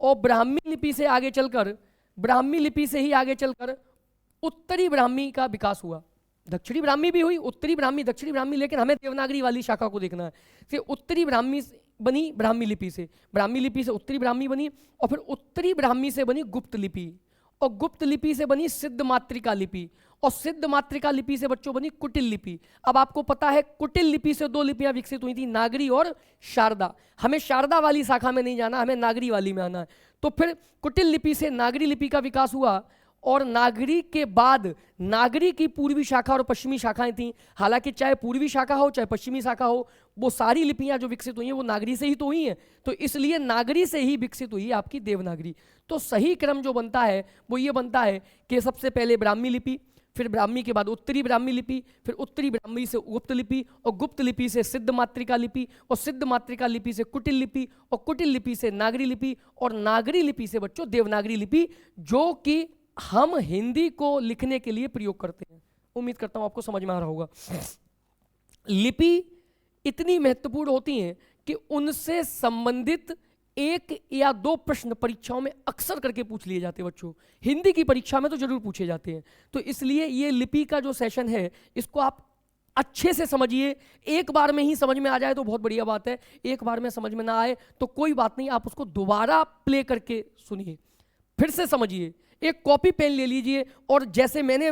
और ब्राह्मी लिपि से आगे चलकर, ब्राह्मी लिपि से ही आगे चलकर उत्तरी ब्राह्मी का विकास हुआ। दक्षिणी ब्राह्मी भी हुई, उत्तरी ब्राह्मी, दक्षिणी ब्राह्मी, लेकिन हमें देवनागरी वाली शाखा को देखना है। फिर उत्तरी ब्राह्मी बनी ब्राह्मी लिपि से, ब्राह्मी लिपि से उत्तरी ब्राह्मी बनी, और फिर उत्तरी ब्राह्मी से बनी गुप्त लिपि, और गुप्त लिपि से बनी सिद्ध मातृका लिपि, और सिद्ध मातृका लिपि से बच्चों बनी कुटिल लिपि। अब आपको पता है कुटिल लिपि से 2 लिपियां विकसित हुई थी, नागरी और शारदा। हमें शारदा वाली शाखा में नहीं जाना, हमें नागरी वाली में आना है। तो फिर कुटिल लिपि से नागरी लिपि का विकास हुआ, और नागरी के बाद नागरी की पूर्वी शाखा और पश्चिमी शाखाएं थीं। हालांकि चाहे पूर्वी शाखा हो चाहे पश्चिमी शाखा हो, वो सारी लिपियां जो विकसित हुई हैं वो नागरी से ही तो हुई हैं। तो इसलिए नागरी से ही विकसित हुई आपकी देवनागरी। तो सही क्रम जो बनता है वो ये बनता है कि सबसे पहले ब्राह्मी लिपि, फिर ब्राह्मी के बाद उत्तरी ब्राह्मी लिपि, फिर उत्तरी ब्राह्मी से गुप्त लिपि, और गुप्त लिपि से सिद्ध मातृका लिपि, और सिद्ध मातृका लिपि से कुटिल लिपि, और कुटिल लिपि से नागरी लिपि, और नागरी लिपि से बच्चों देवनागरी लिपि, जो कि हम हिंदी को लिखने के लिए प्रयोग करते हैं। उम्मीद करता हूं आपको समझ में आ रहा होगा। लिपि इतनी महत्वपूर्ण होती हैं कि उनसे संबंधित 1 या 2 प्रश्न परीक्षाओं में अक्सर करके पूछ लिए जाते हैं बच्चों। हिंदी की परीक्षा में तो जरूर पूछे जाते हैं। तो इसलिए ये लिपि का जो सेशन है इसको आप अच्छे से समझिए। एक बार में ही समझ में आ जाए तो बहुत बढ़िया बात है, एक बार में समझ में ना आए तो कोई बात नहीं, आप उसको दोबारा प्ले करके सुनिए, फिर से समझिए। एक कॉपी पेन ले लीजिए और जैसे मैंने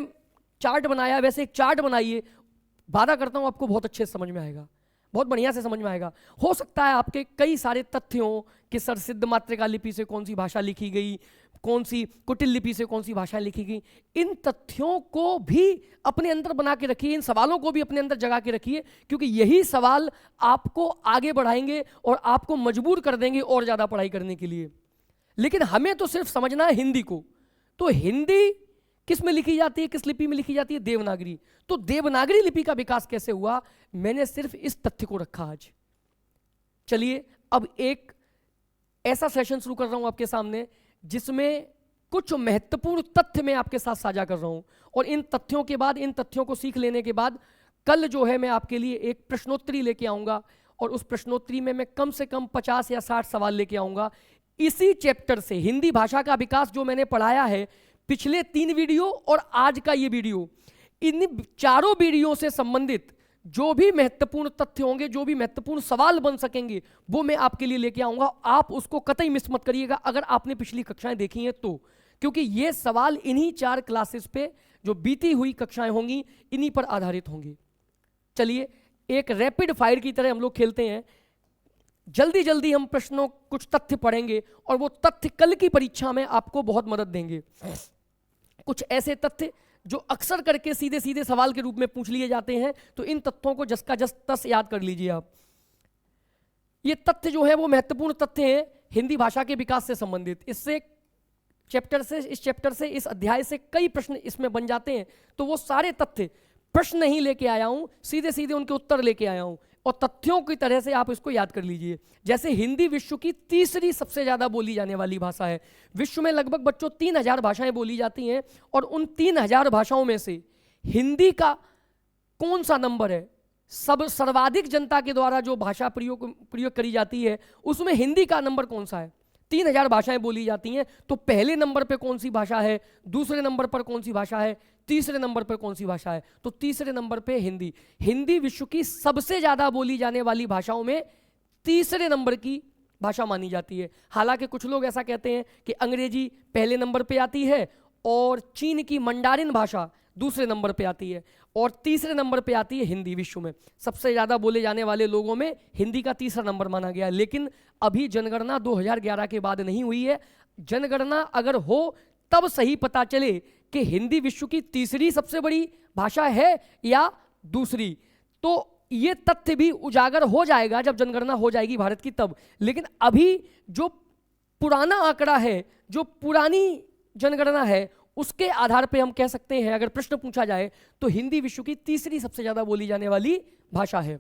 चार्ट बनाया वैसे एक चार्ट बनाइए। वादा करता हूं आपको बहुत अच्छे से समझ में आएगा, बहुत बढ़िया से समझ में आएगा। हो सकता है आपके कई सारे तथ्यों कि सर सिद्ध मातृका लिपि से कौन सी भाषा लिखी गई, कौन सी कुटिल लिपि से कौन सी भाषाएं लिखी गई, इन तथ्यों को भी अपने अंदर बना के रखिए, इन सवालों को भी अपने अंदर जगा के रखिए, क्योंकि यही सवाल आपको आगे बढ़ाएंगे और आपको मजबूर कर देंगे और ज़्यादा पढ़ाई करने के लिए। लेकिन हमें तो सिर्फ समझना है हिंदी को। तो हिंदी किस में लिखी जाती है, किस लिपि में लिखी जाती है? देवनागरी। तो देवनागरी लिपि का विकास कैसे हुआ, मैंने सिर्फ इस तथ्य को रखा आज। चलिए अब एक ऐसा सेशन शुरू कर रहा हूं आपके सामने जिसमें कुछ महत्वपूर्ण तथ्य मैं आपके साथ साझा कर रहा हूं, और इन तथ्यों के बाद, इन तथ्यों को सीख लेने के बाद कल जो है मैं आपके लिए एक प्रश्नोत्तरी लेके आऊंगा और उस प्रश्नोत्तरी में मैं कम से कम 50 या 60 सवाल लेके आऊंगा इसी चैप्टर से। हिंदी भाषा का विकास जो मैंने पढ़ाया है पिछले 3 वीडियो और आज का ये वीडियो, इन चारों वीडियो से संबंधित जो भी महत्वपूर्ण तथ्य होंगे, जो भी महत्वपूर्ण सवाल बन सकेंगे, वो मैं आपके लिए लेके आऊंगा। आप उसको कतई मिस मत करिएगा अगर आपने पिछली कक्षाएं देखी हैं तो, क्योंकि ये सवाल इन्हीं 4 क्लासेस पे जो बीती हुई कक्षाएं होंगी इन्हीं पर आधारित होंगी। चलिए एक रैपिड फायर की तरह हम लोग खेलते हैं, जल्दी जल्दी हम प्रश्नों कुछ तथ्य पढ़ेंगे और वो तथ्य कल की परीक्षा में आपको बहुत मदद देंगे। कुछ ऐसे तथ्य जो अक्सर करके सीधे सीधे सवाल के रूप में पूछ लिए जाते हैं, तो इन तथ्यों को जस का जस तस याद कर लीजिए आप। ये तथ्य जो है वो महत्वपूर्ण तथ्य हैं हिंदी भाषा के विकास से संबंधित। इस चैप्टर से इस अध्याय से कई प्रश्न इसमें बन जाते हैं, तो वो सारे तथ्य प्रश्न नहीं लेके आया हूं, सीधे सीधे उनके उत्तर लेके आया हूं और तथ्यों की तरह से आप इसको याद कर लीजिए। जैसे हिंदी विश्व की तीसरी सबसे ज्यादा बोली जाने वाली भाषा है। विश्व में लगभग बच्चों 3000 भाषाएं बोली जाती हैं और उन 3000 भाषाओं में से हिंदी का कौन सा नंबर है? सर्वाधिक जनता के द्वारा जो भाषा प्रयोग करी जाती है उसमें हिंदी का नंबर कौन सा है? 3000 भाषाएं बोली जाती हैं, तो पहले नंबर पे कौन सी भाषा है, दूसरे नंबर पर कौन सी भाषा है, तीसरे नंबर पर कौन सी भाषा है? तो तीसरे नंबर पे हिंदी। हिंदी विश्व की सबसे ज्यादा बोली जाने वाली भाषाओं में तीसरे नंबर की भाषा मानी जाती है। हालांकि कुछ लोग ऐसा कहते हैं कि अंग्रेजी पहले नंबर पे आती है और चीन की मंडारिन भाषा दूसरे नंबर पे आती है और तीसरे नंबर पे आती है हिंदी। विश्व में सबसे ज्यादा बोले जाने वाले लोगों में हिंदी का तीसरा नंबर माना गया है। लेकिन अभी जनगणना 2011 के बाद नहीं हुई है। जनगणना अगर हो तब सही पता चले कि हिंदी विश्व की तीसरी सबसे बड़ी भाषा है या दूसरी। तो ये तथ्य भी उजागर हो जाएगा जब जनगणना हो जाएगी भारत की तब। लेकिन अभी जो पुराना आंकड़ा है, जो पुरानी जनगणना है, उसके आधार पे हम कह सकते हैं, अगर प्रश्न पूछा जाए तो हिंदी विश्व की तीसरी सबसे ज्यादा बोली जाने वाली भाषा है।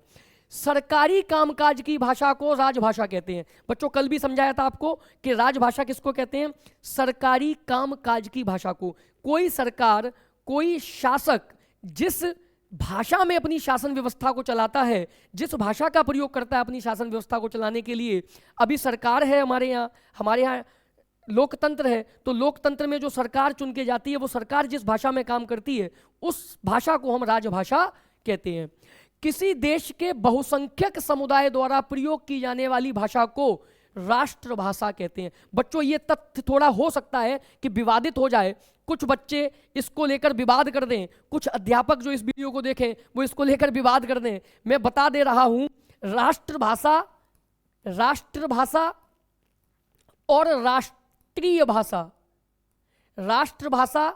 सरकारी कामकाज की भाषा को राजभाषा कहते हैं। बच्चों कल भी समझाया था आपको कि राजभाषा किसको कहते हैं? सरकारी कामकाज की भाषा को। कोई सरकार, कोई शासक जिस भाषा में अपनी शासन व्यवस्था को चलाता है, जिस भाषा का प्रयोग करता है अपनी शासन व्यवस्था को चलाने के लिए। अभी सरकार है हमारे यहाँ लोकतंत्र है, तो लोकतंत्र में जो सरकार चुन के जाती है वो सरकार जिस भाषा में काम करती है उस भाषा को हम राजभाषा कहते हैं। किसी देश के बहुसंख्यक समुदाय द्वारा प्रयोग की जाने वाली भाषा को राष्ट्रभाषा कहते हैं। बच्चों ये तथ्य थोड़ा हो सकता है कि विवादित हो जाए, कुछ बच्चे इसको लेकर विवाद कर दें, कुछ अध्यापक जो इस वीडियो को देखें वो इसको लेकर विवाद कर दें। मैं बता दे रहा हूं, राष्ट्रभाषा और राष्ट्रीय भाषा, राष्ट्रभाषा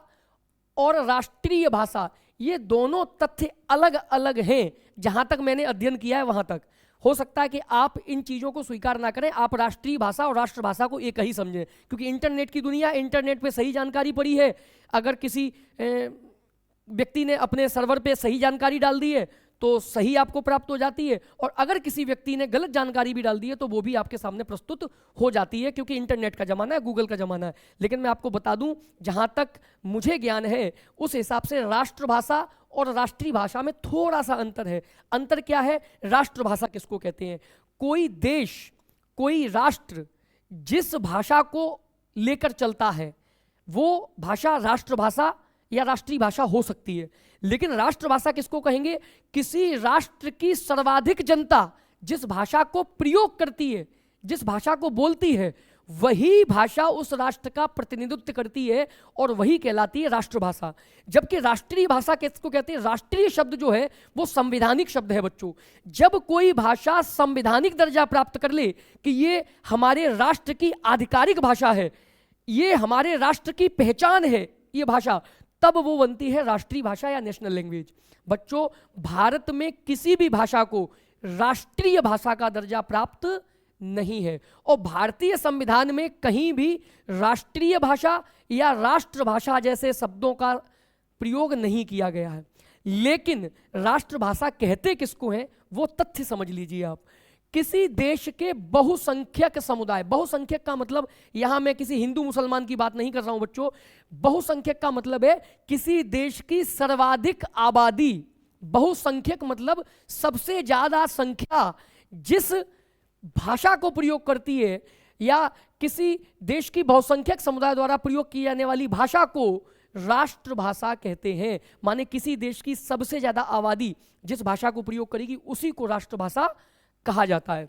और राष्ट्रीय भाषा, ये दोनों तथ्य अलग अलग हैं। जहां तक मैंने अध्ययन किया है वहां तक हो सकता है कि आप इन चीजों को स्वीकार ना करें, आप राष्ट्रीय भाषा और राष्ट्रभाषा को एक ही समझें, क्योंकि इंटरनेट की दुनिया, इंटरनेट पे सही जानकारी पड़ी है। अगर किसी व्यक्ति ने अपने सर्वर पे सही जानकारी डाल दी है तो सही आपको प्राप्त हो जाती है, और अगर किसी व्यक्ति ने गलत जानकारी भी डाल दी है तो वो भी आपके सामने प्रस्तुत हो जाती है, क्योंकि इंटरनेट का ज़माना है, गूगल का ज़माना है। लेकिन मैं आपको बता दूं, जहां तक मुझे ज्ञान है उस हिसाब से राष्ट्रभाषा और राष्ट्रीय भाषा में थोड़ा सा अंतर है। अंतर क्या है? राष्ट्रभाषा किसको कहते हैं? कोई देश, कोई राष्ट्र जिस भाषा को लेकर चलता है वो भाषा राष्ट्रभाषा या राष्ट्रीय भाषा हो सकती है। लेकिन राष्ट्रभाषा किसको कहेंगे? किसी राष्ट्र की सर्वाधिक जनता जिस भाषा को प्रयोग करती है, जिस भाषा को बोलती है, वही भाषा उस राष्ट्र का प्रतिनिधित्व करती है और वही कहलाती है राष्ट्रभाषा। जबकि राष्ट्रीय भाषा किसको कहते हैं? राष्ट्रीय शब्द जो है वो संवैधानिक शब्द है बच्चों। जब कोई भाषा संवैधानिक दर्जा प्राप्त कर ले कि ये हमारे राष्ट्र की आधिकारिक भाषा है, ये हमारे राष्ट्र की पहचान है ये भाषा, तब वो बनती है राष्ट्रीय भाषा या नेशनल लैंग्वेज। बच्चों भारत में किसी भी भाषा को राष्ट्रीय भाषा का दर्जा प्राप्त नहीं है, और भारतीय संविधान में कहीं भी राष्ट्रीय भाषा या राष्ट्रभाषा जैसे शब्दों का प्रयोग नहीं किया गया है। लेकिन राष्ट्रभाषा कहते किसको हैं वो तथ्य समझ लीजिए आप। किसी देश के बहुसंख्यक समुदाय, बहुसंख्यक का मतलब यहां मैं किसी हिंदू मुसलमान की बात नहीं कर रहा हूं बच्चों, बहुसंख्यक का मतलब है किसी देश की सर्वाधिक आबादी बहुसंख्यक मतलब सबसे ज्यादा संख्या जिस भाषा को प्रयोग करती है या किसी देश की बहुसंख्यक समुदाय द्वारा प्रयोग की जाने वाली भाषा को राष्ट्रभाषा कहते हैं। माने किसी देश की सबसे ज्यादा आबादी जिस भाषा को प्रयोग करेगी उसी को राष्ट्रभाषा कहा जाता है।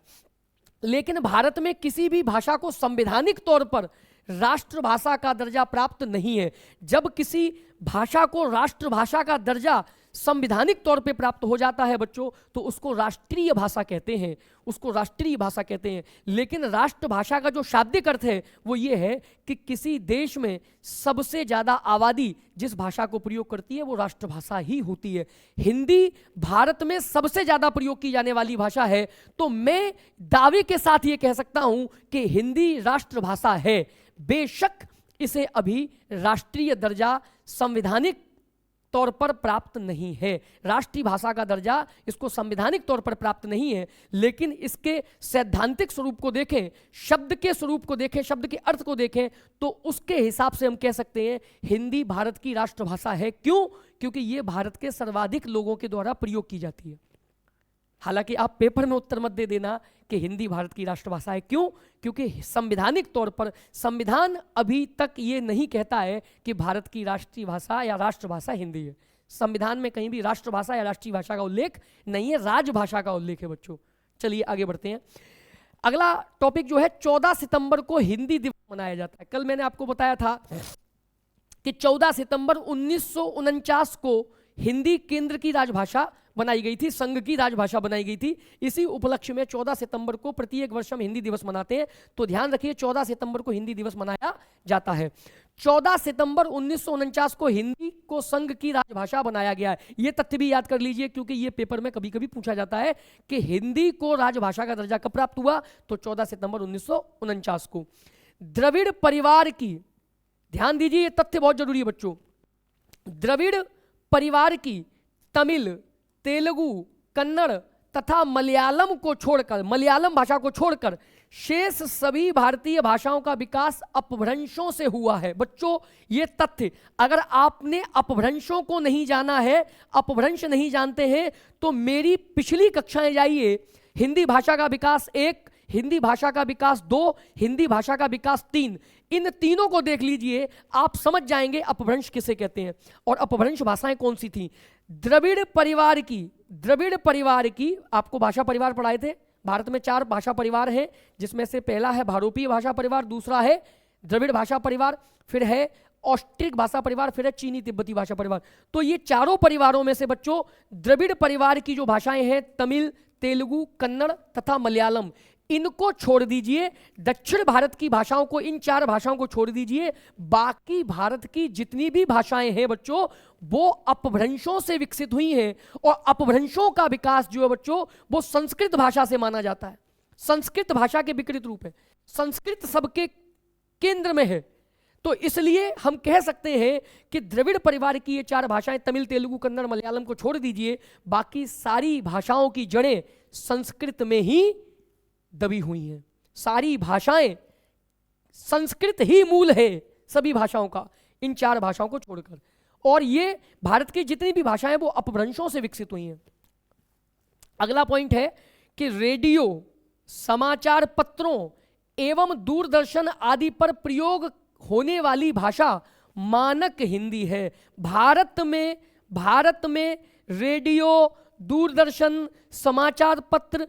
लेकिन भारत में किसी भी भाषा को संवैधानिक तौर पर राष्ट्रभाषा का दर्जा प्राप्त नहीं है। जब किसी भाषा को राष्ट्रभाषा का दर्जा संवैधानिक तौर पे प्राप्त हो जाता है बच्चों, तो उसको राष्ट्रीय भाषा कहते हैं, उसको राष्ट्रीय भाषा कहते हैं। लेकिन राष्ट्रभाषा का जो शाब्दिक अर्थ है वो ये है कि किसी देश में सबसे ज्यादा आबादी जिस भाषा को प्रयोग करती है वो राष्ट्रभाषा ही होती है। हिंदी भारत में सबसे ज्यादा प्रयोग की जाने वाली भाषा है, तो मैं दावे के साथ ये कह सकता हूं कि हिंदी राष्ट्रभाषा है। बेशक इसे अभी राष्ट्रीय दर्जा संवैधानिक तौर पर प्राप्त नहीं है, राष्ट्रीय भाषा का दर्जा इसको संवैधानिक तौर पर प्राप्त नहीं है, लेकिन इसके सैद्धांतिक स्वरूप को देखें, शब्द के स्वरूप को देखें, शब्द के अर्थ को देखें, तो उसके हिसाब से हम कह सकते हैं हिंदी भारत की राष्ट्रभाषा है। क्यों? क्योंकि ये भारत के सर्वाधिक लोगों के द्वारा प्रयोग की जाती है। हालांकि आप पेपर में उत्तर मत दे देना कि हिंदी भारत की राष्ट्रभाषा है। क्यों? क्योंकि संवैधानिक तौर पर संविधान अभी तक ये नहीं कहता है कि भारत की राष्ट्रीय भाषा या राष्ट्रभाषा हिंदी है। संविधान में कहीं भी राष्ट्रभाषा या राष्ट्रीय भाषा का उल्लेख नहीं है, राजभाषा का उल्लेख है बच्चों। चलिए आगे बढ़ते हैं। अगला टॉपिक जो है 14 सितंबर को हिंदी दिवस मनाया जाता है। कल मैंने आपको बताया था कि 14 सितंबर 1949 को हिंदी केंद्र की राजभाषा बनाई गई थी, संघ की राजभाषा बनाई गई थी। इसी उपलक्ष्य में 14 सितंबर को प्रत्येक वर्ष हम हिंदी दिवस मनाते हैं। तो ध्यान रखिए 14 सितंबर को हिंदी दिवस मनाया जाता है। 14 सितंबर 1949 को हिंदी को संघ की राजभाषा बनाया गया है। यह तथ्य भी याद कर लीजिए क्योंकि यह पेपर में कभी कभी पूछा जाता है कि हिंदी को राजभाषा का दर्जा कब प्राप्त हुआ, तो 14 सितंबर 1949 को। द्रविड़ परिवार की, ध्यान दीजिए यह तथ्य बहुत जरूरी है बच्चों, द्रविड़ परिवार की तमिल, तेलुगु, कन्नड़ तथा मलयालम को छोड़कर, मलयालम भाषा को छोड़कर शेष सभी भारतीय भाषाओं का विकास अपभ्रंशों से हुआ है। बच्चों ये तथ्य, अगर आपने अपभ्रंशों को नहीं जाना है, अपभ्रंश नहीं जानते हैं, तो मेरी पिछली कक्षाएं जाइए। हिंदी भाषा का विकास 1, हिंदी भाषा का विकास 2, हिंदी भाषा का विकास 3, इन तीनों को देख लीजिए, आप समझ जाएंगे अपभ्रंश किसे कहते हैं और अपभ्रंश भाषाएं कौन सी थी। द्रविड़ परिवार की, द्रविड़ परिवार की आपको भाषा परिवार पढ़ाए थे। भारत में 4 भाषा परिवार हैं, जिसमें से पहला है भारोपीय भाषा परिवार, दूसरा है द्रविड़ भाषा परिवार, फिर है ऑस्ट्रिक भाषा परिवार, फिर है चीनी तिब्बती भाषा परिवार। तो ये चारों परिवारों में से बच्चों द्रविड़ परिवार की जो भाषाएं हैं तमिल, तेलुगु, कन्नड़ तथा मलयालम, इनको छोड़ दीजिए। दक्षिण भारत की भाषाओं को, इन 4 भाषाओं को छोड़ दीजिए। बाकी भारत की जितनी भी भाषाएं हैं बच्चों वो अपभ्रंशों से विकसित हुई हैं, और अपभ्रंशों का विकास जो है बच्चों वो संस्कृत भाषा से माना जाता है। संस्कृत भाषा के विकृत रूप है, संस्कृत सबके केंद्र में है। तो इसलिए हम कह सकते हैं कि द्रविड़ परिवार की ये 4 भाषाएं तमिल, तेलुगु, कन्नड़, मलयालम को छोड़ दीजिए, बाकी सारी भाषाओं की जड़ें संस्कृत में ही दबी हुई हैं। सारी भाषाएं संस्कृत ही मूल है सभी भाषाओं का, इन 4 भाषाओं को छोड़कर। और ये भारत की जितनी भी भाषाएं वो अपभ्रंशों से विकसित हुई हैं। अगला पॉइंट है कि रेडियो, समाचार पत्रों एवं दूरदर्शन आदि पर प्रयोग होने वाली भाषा मानक हिंदी है। भारत में रेडियो, दूरदर्शन, समाचार पत्र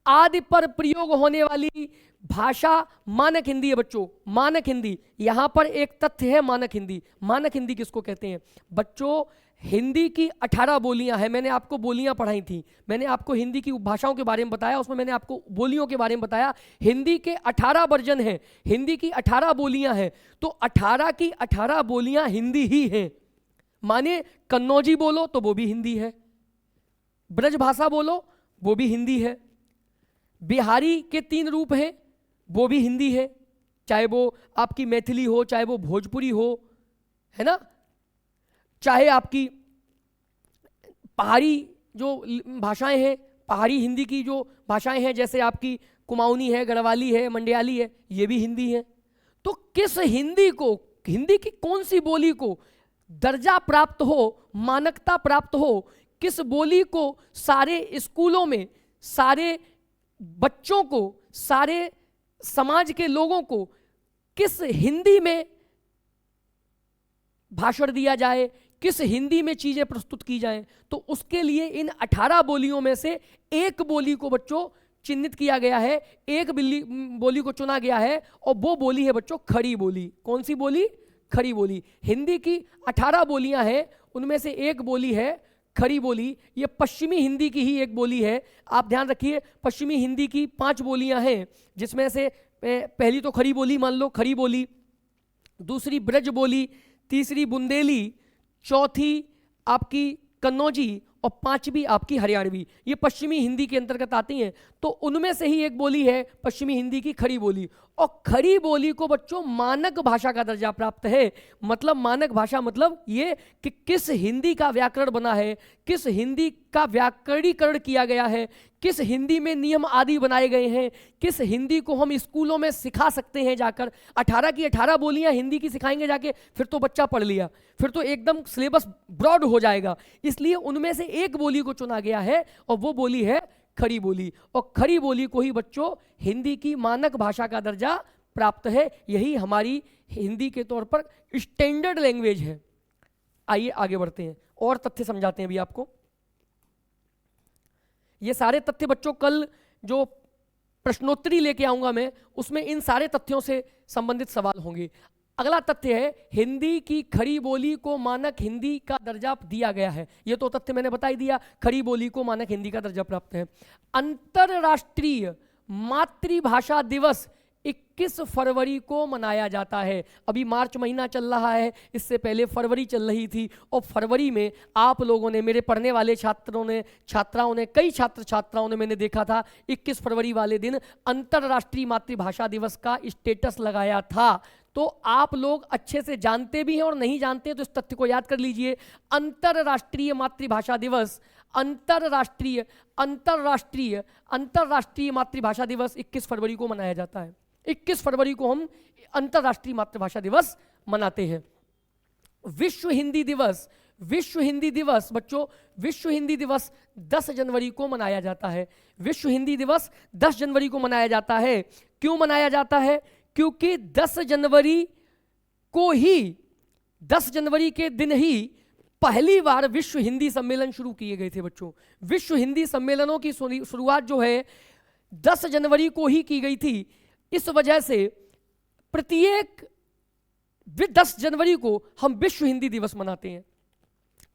आदि पर प्रयोग होने वाली भाषा मानक हिंदी है बच्चों, मानक हिंदी। यहां पर एक तथ्य है मानक हिंदी। मानक हिंदी किसको कहते हैं बच्चों? हिंदी की 18 बोलियां हैं, मैंने आपको बोलियां पढ़ाई थी, मैंने आपको हिंदी की उपभाषाओं के बारे में बताया, उसमें मैंने आपको बोलियों के बारे में बताया। हिंदी के 18 वर्जन हैं, हिंदी की 18 बोलियां हैं, तो 18 की 18 बोलियां हिंदी ही हैं। माने कन्नौजी बोलो तो वो भी हिंदी है, ब्रज भाषा बोलो वो भी हिंदी है, बिहारी के 3 रूप हैं वो भी हिंदी है, चाहे वो आपकी मैथिली हो, चाहे वो भोजपुरी हो, है ना, चाहे आपकी पहाड़ी जो भाषाएं हैं, पहाड़ी हिंदी की जो भाषाएं हैं, जैसे आपकी कुमाऊनी है, गढ़वाली है, मंडयाली है, ये भी हिंदी है। तो किस हिंदी को, हिंदी की कौन सी बोली को दर्जा प्राप्त हो, मानकता प्राप्त हो, किस बोली को सारे स्कूलों में, सारे बच्चों को, सारे समाज के लोगों को किस हिंदी में भाषण दिया जाए, किस हिंदी में चीजें प्रस्तुत की जाएं, तो उसके लिए इन 18 बोलियों में से एक बोली को बच्चों चिन्हित किया गया है, एक बोली को चुना गया है, और वो बोली है बच्चों खड़ी बोली। कौन सी बोली? खड़ी बोली। हिंदी की 18 बोलियां हैं, उनमें से एक बोली है खड़ी बोली। ये पश्चिमी हिंदी की ही एक बोली है। आप ध्यान रखिए, पश्चिमी हिंदी की 5 बोलियां हैं, जिसमें से पहली तो खड़ी बोली मान लो, खड़ी बोली, दूसरी ब्रज बोली, तीसरी बुंदेली, चौथी आपकी कन्नौजी, और 5वीं आपकी हरियाणवी। ये पश्चिमी हिंदी के अंतर्गत आती हैं। तो उनमें से ही एक बोली है पश्चिमी हिंदी की खड़ी बोली। और खड़ी बोली को बच्चों मानक भाषा का दर्जा प्राप्त है। मतलब मानक भाषा मतलब ये कि किस हिंदी का व्याकरण बना है, किस हिंदी का व्याकरणीकरण किया गया है, किस हिंदी में नियम आदि बनाए गए हैं, किस हिंदी को हम स्कूलों में सिखा सकते हैं जाकर। 18 की 18 बोलियां हिंदी की सिखाएंगे जाके, फिर तो बच्चा पढ़ लिया, फिर तो एकदम सिलेबस ब्रॉड हो जाएगा। इसलिए उनमें से एक बोली को चुना गया है, और वो बोली है खड़ी बोली। और खड़ी बोली को ही बच्चों हिंदी की मानक भाषा का दर्जा प्राप्त है। यही हमारी हिंदी के तौर पर स्टैंडर्ड लैंग्वेज है। आइए आगे बढ़ते हैं और तथ्य समझाते हैं अभी आपको। ये सारे तथ्य बच्चों कल जो प्रश्नोत्तरी लेके आऊंगा मैं, उसमें इन सारे तथ्यों से संबंधित सवाल होंगे। अगला तथ्य है हिंदी की खड़ी बोली को मानक हिंदी का दर्जा दिया गया है। ये तो तथ्य मैंने बता ही दिया, खड़ी बोली को मानक हिंदी का दर्जा प्राप्त है। अंतरराष्ट्रीय मातृभाषा दिवस 21 फरवरी को मनाया जाता है। अभी मार्च महीना चल रहा है, इससे पहले फरवरी चल रही थी, और फरवरी में आप लोगों ने, मेरे पढ़ने वाले छात्रों ने, छात्राओं ने, कई छात्र छात्राओं ने, मैंने देखा था 21 फरवरी वाले दिन अंतरराष्ट्रीय मातृभाषा दिवस का स्टेटस लगाया था। तो आप लोग अच्छे से जानते भी हैं और नहीं जानते हैं, तो इस तथ्य को याद कर लीजिए। अंतरराष्ट्रीय मातृभाषा दिवस, अंतरराष्ट्रीय अंतरराष्ट्रीय अंतरराष्ट्रीय मातृभाषा दिवस 21 फरवरी को मनाया जाता है। 21 फरवरी को हम अंतरराष्ट्रीय मातृभाषा दिवस मनाते हैं। विश्व हिंदी दिवस, विश्व हिंदी दिवस बच्चों, विश्व हिंदी दिवस 10 जनवरी को मनाया जाता है। विश्व हिंदी दिवस 10 जनवरी को मनाया जाता है। क्यों मनाया जाता है? क्योंकि 10 जनवरी को ही, 10 जनवरी के दिन ही पहली बार विश्व हिंदी सम्मेलन शुरू किए गए थे बच्चों। विश्व हिंदी सम्मेलनों की शुरुआत जो है 10 जनवरी को ही की गई थी। इस वजह से प्रत्येक 10 जनवरी को हम विश्व हिंदी दिवस मनाते हैं।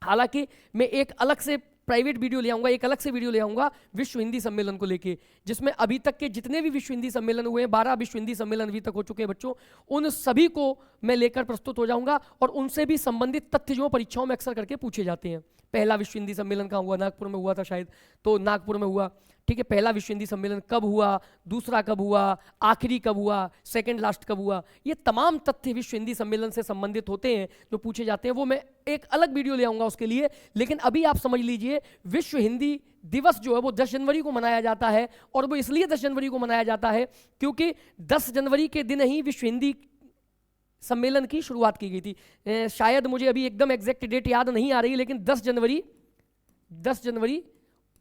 हालांकि मैं एक अलग से प्राइवेट वीडियो ले आऊंगा, एक अलग से वीडियो ले आऊंगा विश्व हिंदी सम्मेलन को लेके, जिसमें अभी तक के जितने भी विश्व हिंदी सम्मेलन हुए हैं, 12 विश्व हिंदी सम्मेलन अभी तक हो चुके हैं बच्चों, उन सभी को मैं लेकर प्रस्तुत हो जाऊंगा, और उनसे भी संबंधित तथ्य जो परीक्षाओं में अक्सर करके पूछे जाते हैं। पहला विश्व हिंदी सम्मेलन कहाँ हुआ? नागपुर में हुआ था शायद, तो नागपुर में हुआ, ठीक है। पहला विश्व हिंदी सम्मेलन कब हुआ, दूसरा कब हुआ, आखिरी कब हुआ, सेकंड लास्ट कब हुआ, ये तमाम तथ्य विश्व हिंदी सम्मेलन से संबंधित होते हैं जो पूछे जाते हैं। वो मैं एक अलग वीडियो ले आऊंगा उसके लिए। लेकिन अभी आप समझ लीजिए, विश्व हिंदी दिवस जो है वो 10 जनवरी को मनाया जाता है, और वो इसलिए 10 जनवरी को मनाया जाता है क्योंकि 10 जनवरी के दिन ही विश्व हिंदी सम्मेलन की शुरुआत की गई थी। शायद मुझे अभी एकदम एग्जैक्ट डेट याद नहीं आ रही, लेकिन 10 जनवरी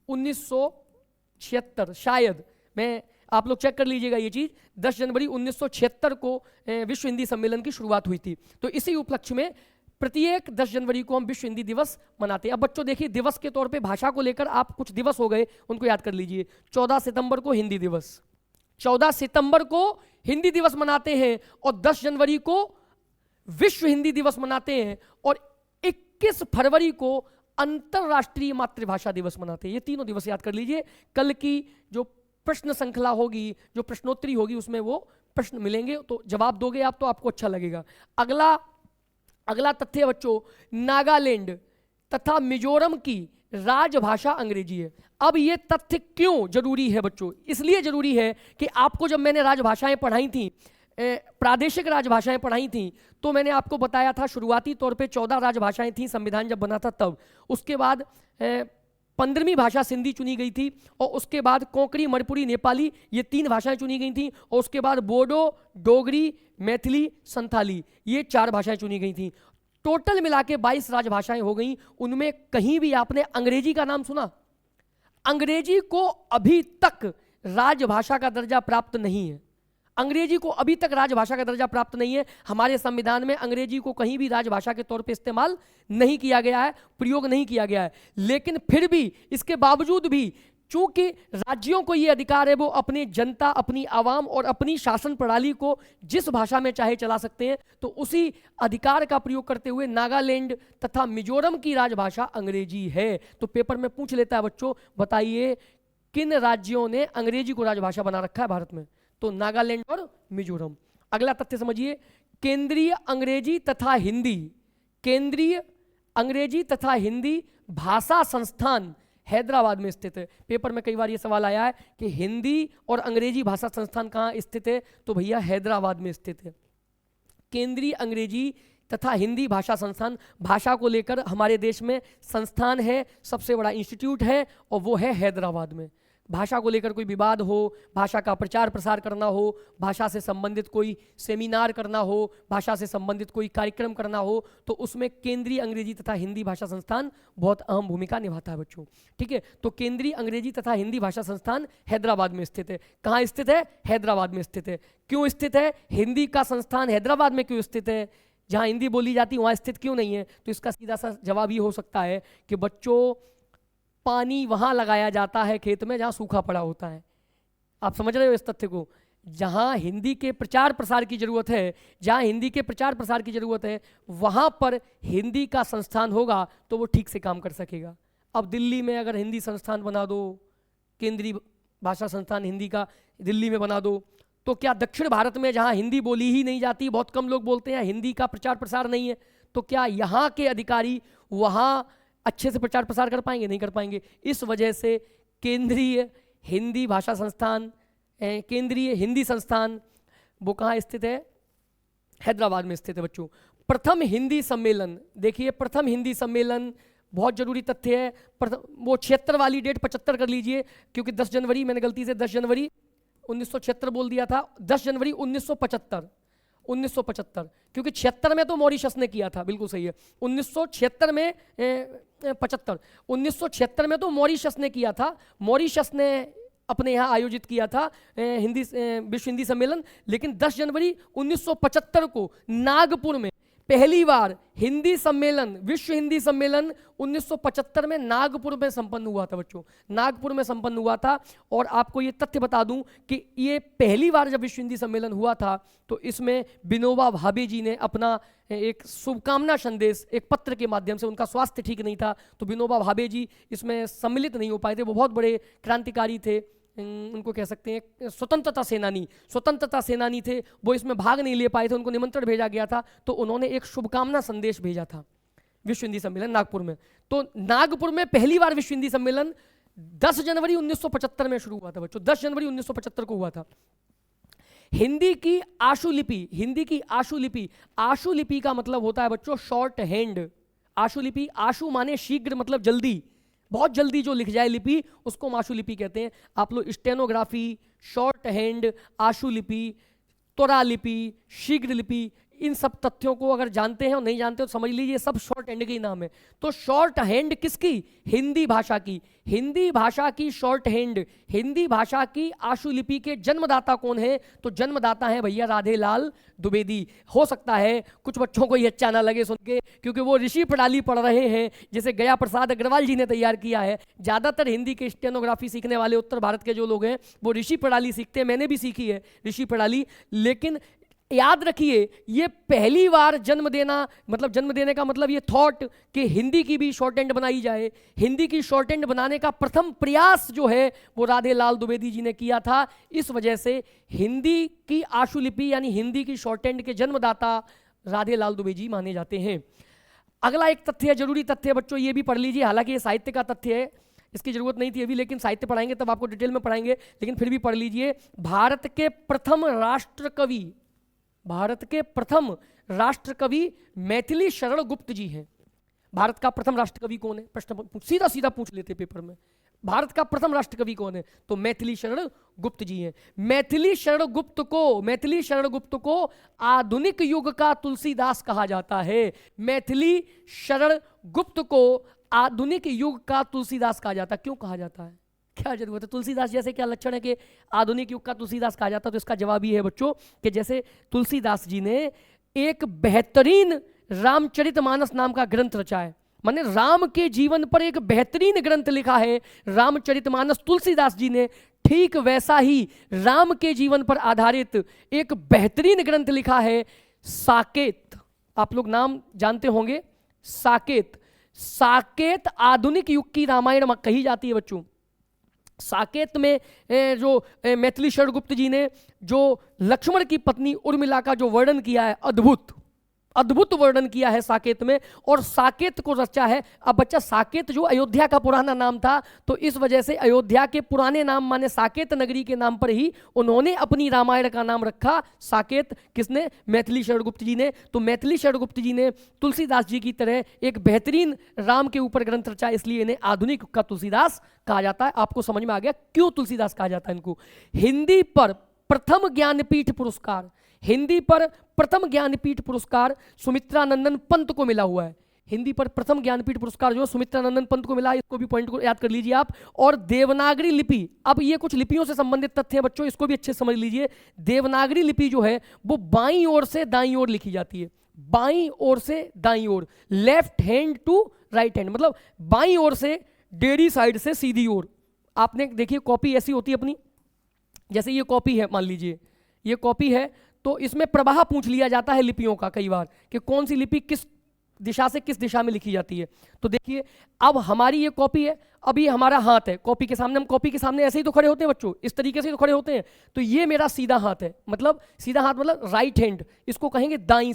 1976, शायद, मैं, आप लोग चेक कर लीजिएगा ये चीज, 10 जनवरी 1976 को विश्व हिंदी सम्मेलन की शुरुआत हुई थी। तो इसी उपलक्ष्य में प्रत्येक 10 जनवरी को हम विश्व हिंदी दिवस मनाते हैं। अब बच्चों देखिए, दिवस के तौर पे भाषा को लेकर आप कुछ दिवस हो गए, उनको याद कर लीजिए। 14 सितंबर को हिंदी दिवस, 14 सितंबर को हिंदी दिवस मनाते हैं, और 10 जनवरी को विश्व हिंदी दिवस मनाते हैं, और 21 फरवरी को अंतरराष्ट्रीय मातृभाषा दिवस मनाते हैं। ये तीनों दिवस याद कर लीजिए। कल की जो प्रश्न श्रृंखला होगी, जो प्रश्नोत्तरी होगी, उसमें वो प्रश्न मिलेंगे, तो जवाब दोगे आप तो आपको अच्छा लगेगा। अगला तथ्य बच्चों, नागालैंड तथा मिजोरम की राजभाषा अंग्रेजी है। अब ये तथ्य क्यों जरूरी है बच्चों? इसलिए जरूरी है कि आपको जब मैंने राजभाषाएं पढ़ाई थी, प्रादेशिक राजभाषाएं पढ़ाई थी, तो मैंने आपको बताया था शुरुआती तौर पे 14 राजभाषाएं थी, संविधान जब बना था तब। उसके बाद 15वीं भाषा सिंधी चुनी गई थी, और उसके बाद कोंकणी, मणिपुरी, नेपाली, ये 3 भाषाएं चुनी गई थी, और उसके बाद बोडो, डोगरी, मैथिली, संथाली, ये 4 भाषाएं चुनी गई थी। टोटल मिला के 22 राजभाषाएं हो गई। उनमें कहीं भी आपने अंग्रेजी का नाम सुना? अंग्रेजी को अभी तक राजभाषा का दर्जा प्राप्त नहीं है। अंग्रेजी को अभी तक राजभाषा का दर्जा प्राप्त नहीं है। हमारे संविधान में अंग्रेजी को कहीं भी राजभाषा के तौर पे इस्तेमाल नहीं किया गया है, प्रयोग नहीं किया गया है। लेकिन फिर भी, इसके बावजूद भी, चूंकि राज्यों को यह अधिकार है, वो अपनी जनता, अपनी आवाम और अपनी शासन प्रणाली को जिस भाषा में चाहे चला सकते हैं, तो उसी अधिकार का प्रयोग करते हुए नागालैंड तथा मिजोरम की राजभाषा अंग्रेजी है। तो पेपर में पूछ लेता है बच्चों, बताइए किन राज्यों ने अंग्रेजी को राजभाषा बना रखा है भारत में? तो नागालैंड और मिजोरम। अगला तथ्य समझिए, केंद्रीय अंग्रेजी तथा हिंदी, केंद्रीय अंग्रेजी तथा हिंदी भाषा संस्थान हैदराबाद में स्थित है। पेपर में कई बार ये सवाल आया है कि हिंदी और अंग्रेजी भाषा संस्थान कहाँ स्थित है? तो भैया हैदराबाद में स्थित है। केंद्रीय अंग्रेजी तथा हिंदी भाषा संस्थान, भाषा को लेकर हमारे देश में संस्थान है, सबसे बड़ा इंस्टीट्यूट है, और वो है हैदराबाद में। भाषा को लेकर कोई विवाद हो, भाषा का प्रचार प्रसार करना हो, भाषा से संबंधित कोई सेमिनार करना हो, भाषा से संबंधित कोई कार्यक्रम करना हो, तो उसमें केंद्रीय अंग्रेजी तथा हिंदी भाषा संस्थान बहुत अहम भूमिका निभाता है बच्चों। ठीक है, तो केंद्रीय अंग्रेजी तथा हिंदी भाषा संस्थान हैदराबाद में स्थित है। कहाँ स्थित है? हैदराबाद में स्थित है। क्यों स्थित है? हिंदी का संस्थान हैदराबाद में क्यों स्थित है? जहाँ हिंदी बोली जाती है वहाँ स्थित क्यों नहीं है? तो इसका सीधा सा जवाब ये हो सकता है कि बच्चों, पानी वहां लगाया जाता है खेत में जहां सूखा पड़ा होता है। आप समझ रहे हो इस तथ्य को? जहां हिंदी के प्रचार प्रसार की जरूरत है, जहां हिंदी के प्रचार प्रसार की जरूरत है, वहां पर हिंदी का संस्थान होगा तो वो ठीक से काम कर सकेगा। अब दिल्ली में अगर हिंदी संस्थान बना दो, केंद्रीय भाषा संस्थान हिंदी का दिल्ली में बना दो, तो क्या दक्षिण भारत में जहां हिंदी बोली ही नहीं जाती, बहुत कम लोग बोलते हैं, हिंदी का प्रचार प्रसार नहीं है, तो क्या यहाँ के अधिकारी वहां अच्छे से प्रचार प्रसार कर पाएंगे? नहीं कर पाएंगे। इस वजह से केंद्रीय हिंदी भाषा संस्थान, केंद्रीय हिंदी संस्थान, वो कहाँ स्थित है? हैदराबाद में स्थित है बच्चों। प्रथम हिंदी सम्मेलन, देखिए प्रथम हिंदी सम्मेलन बहुत जरूरी तथ्य है। वो 76 वाली डेट 75 कर लीजिए, क्योंकि 10 जनवरी, मैंने गलती से 10 जनवरी 1976 बोल दिया था। 10 जनवरी 1975, 1975, क्योंकि 76 में तो मॉरिशस ने किया था, बिल्कुल सही है। 1976 में 75, 1976 में तो मॉरिशस ने किया था। मॉरिशस ने अपने यहाँ आयोजित किया था हिंदी विश्व हिंदी सम्मेलन। लेकिन 10 जनवरी 1975 को नागपुर में पहली बार हिंदी सम्मेलन, विश्व हिंदी सम्मेलन 1975 में नागपुर में संपन्न हुआ था बच्चों, नागपुर में संपन्न हुआ था। और आपको ये तथ्य बता दूं कि ये पहली बार जब विश्व हिंदी सम्मेलन हुआ था, तो इसमें विनोबा भावे जी ने अपना एक शुभकामना संदेश एक पत्र के माध्यम से, उनका स्वास्थ्य ठीक नहीं था, तो विनोबा भावे जी इसमें सम्मिलित नहीं हो पाए थे। वो बहुत बड़े क्रांतिकारी थे, उनको कह सकते हैं स्वतंत्रता सेनानी थे। वो इसमें भाग नहीं ले पाए थे, उनको निमंत्रण भेजा गया था, तो उन्होंने एक शुभकामना संदेश भेजा था विश्व हिंदी सम्मेलन नागपुर में। तो नागपुर में पहली बार विश्व हिंदी सम्मेलन 10 जनवरी 1975 में शुरू हुआ था बच्चों, 10 जनवरी 1975 को हुआ था। हिंदी की आशुलिपि, हिंदी की आशुलिपि, आशुलिपि का मतलब होता है बच्चों शॉर्ट हैंड। आशुलिपि, आशु माने शीघ्र, मतलब जल्दी, बहुत जल्दी जो लिख जाए लिपि, उसको हम आशुलिपि कहते हैं। आप लोग स्टेनोग्राफी, शॉर्ट हैंड, आशुलिपि, त्वरा लिपि, शीघ्र लिपि, इन सब तथ्यों को अगर जानते हैं और नहीं जानते हो समझ लीजिए, सब शॉर्ट हैंड के ही नाम है। तो शॉर्ट हैंड किसकी? हिंदी भाषा की। हिंदी भाषा की शॉर्ट हैंड, हिंदी भाषा की आशुलिपि के जन्मदाता कौन है? तो जन्मदाता है भैया राधे लाल द्विवेदी। हो सकता है कुछ बच्चों को ये अच्छा ना लगे सुन के, क्योंकि वो ऋषि प्रणाली पढ़ रहे हैं, जिसे गया प्रसाद अग्रवाल जी ने तैयार किया है। ज़्यादातर हिंदी के स्टेनोग्राफी सीखने वाले उत्तर भारत के जो लोग हैं, वो ऋषि प्रणाली सीखते हैं। मैंने भी सीखी है ऋषि प्रणाली। लेकिन याद रखिए, ये पहली बार जन्म देना, मतलब जन्म देने का मतलब ये थॉट कि हिंदी की भी शॉर्ट हैंड बनाई जाए, हिंदी की शॉर्ट हैंड बनाने का प्रथम प्रयास जो है वो राधे लाल द्विवेदी जी ने किया था। इस वजह से हिंदी की आशुलिपि यानी हिंदी की शॉर्ट हैंड के जन्मदाता राधे लाल द्विवेदी जी माने जाते हैं। अगला एक तथ्य है, जरूरी तथ्य है बच्चों, ये भी पढ़ लीजिए। हालांकि ये साहित्य का तथ्य है, इसकी जरूरत नहीं थी अभी, लेकिन साहित्य पढ़ाएंगे तब आपको डिटेल में पढ़ाएंगे, लेकिन फिर भी पढ़ लीजिए। भारत के प्रथम राष्ट्रकवि, भारत के प्रथम राष्ट्रकवि मैथिली शरण गुप्त जी हैं। भारत का प्रथम राष्ट्रकवि कौन है? प्रश्न सीधा सीधा पूछ लेते पेपर में। भारत का प्रथम राष्ट्रकवि कौन है? तो मैथिली शरण गुप्त जी हैं। मैथिली शरण गुप्त को आधुनिक युग का तुलसीदास कहा जाता है। मैथिली शरण गुप्त को आधुनिक युग का तुलसीदास कहा जाता है। क्यों कहा जाता है? क्या जरूरत है? तुलसीदास जैसे क्या लक्षण है कि आधुनिक युग का तुलसीदास कहा जाता है? तो इसका जवाब ये है बच्चों कि जैसे तुलसीदास जी ने एक बेहतरीन रामचरितमानस नाम का ग्रंथ रचा है, माने राम के जीवन पर एक बेहतरीन ग्रंथ लिखा है रामचरितमानस तुलसीदास जी ने, ठीक वैसा ही राम के जीवन पर आधारित एक बेहतरीन ग्रंथ लिखा है साकेत। आप लोग नाम जानते होंगे, साकेत। साकेत आधुनिक युग की रामायण कही जाती है बच्चों। साकेत में जो मैथिली शरण गुप्त जी ने जो लक्ष्मण की पत्नी उर्मिला का जो वर्णन किया है, अद्भुत वर्णन किया है साकेत में, और साकेत को रचा है। अब बच्चा साकेत जो अयोध्या का पुराना नाम था, तो इस वजह से अयोध्या के पुराने नाम माने साकेत नगरी के नाम पर ही उन्होंने अपनी रामायण का नाम रखा साकेत। किसने? मैथिली शरण गुप्त जी ने। तो मैथिली शरण गुप्त जी ने तुलसीदास जी की तरह एक बेहतरीन राम के ऊपर ग्रंथ रचा, इसलिए इन्हें आधुनिक का तुलसीदास कहा जाता है। आपको समझ में आ गया क्यों तुलसीदास कहा जाता है इनको। हिंदी पर प्रथम ज्ञानपीठ पुरस्कार सुमित्रानंदन पंत को मिला हुआ है। हिंदी पर प्रथम ज्ञानपीठ पुरस्कार जो सुमित्रानंदन पंत को मिला, इसको भी पॉइंट को याद कर लीजिए आप। और देवनागरी लिपि, अब ये कुछ लिपियों से संबंधित तथ्य हैं बच्चों, इसको भी अच्छे से समझ लीजिए। देवनागरी लिपि जो है वो बाईं ओर से दाईं ओर लिखी जाती है, बाईं ओर से दाईं ओर, left hand to right hand, मतलब बाईं ओर से डेढ़ी साइड से सीधी ओर। आपने देखिए कॉपी ऐसी होती है अपनी, जैसे ये कॉपी है, मान लीजिए ये कॉपी है, तो इसमें प्रवाह पूछ लिया जाता है लिपियों का कई बार कि कौन सी लिपि किस दिशा से किस दिशा में लिखी जाती है। तो देखिए अब हमारी ये कॉपी है, अब ये हमारा हाथ है कॉपी के सामने, हम कॉपी के सामने ऐसे ही तो खड़े होते हैं बच्चों, इस तरीके से तो खड़े होते हैं। तो ये मेरा सीधा हाथ है, मतलब सीधा हाथ मतलब राइट हैंड, इसको कहेंगे दाईं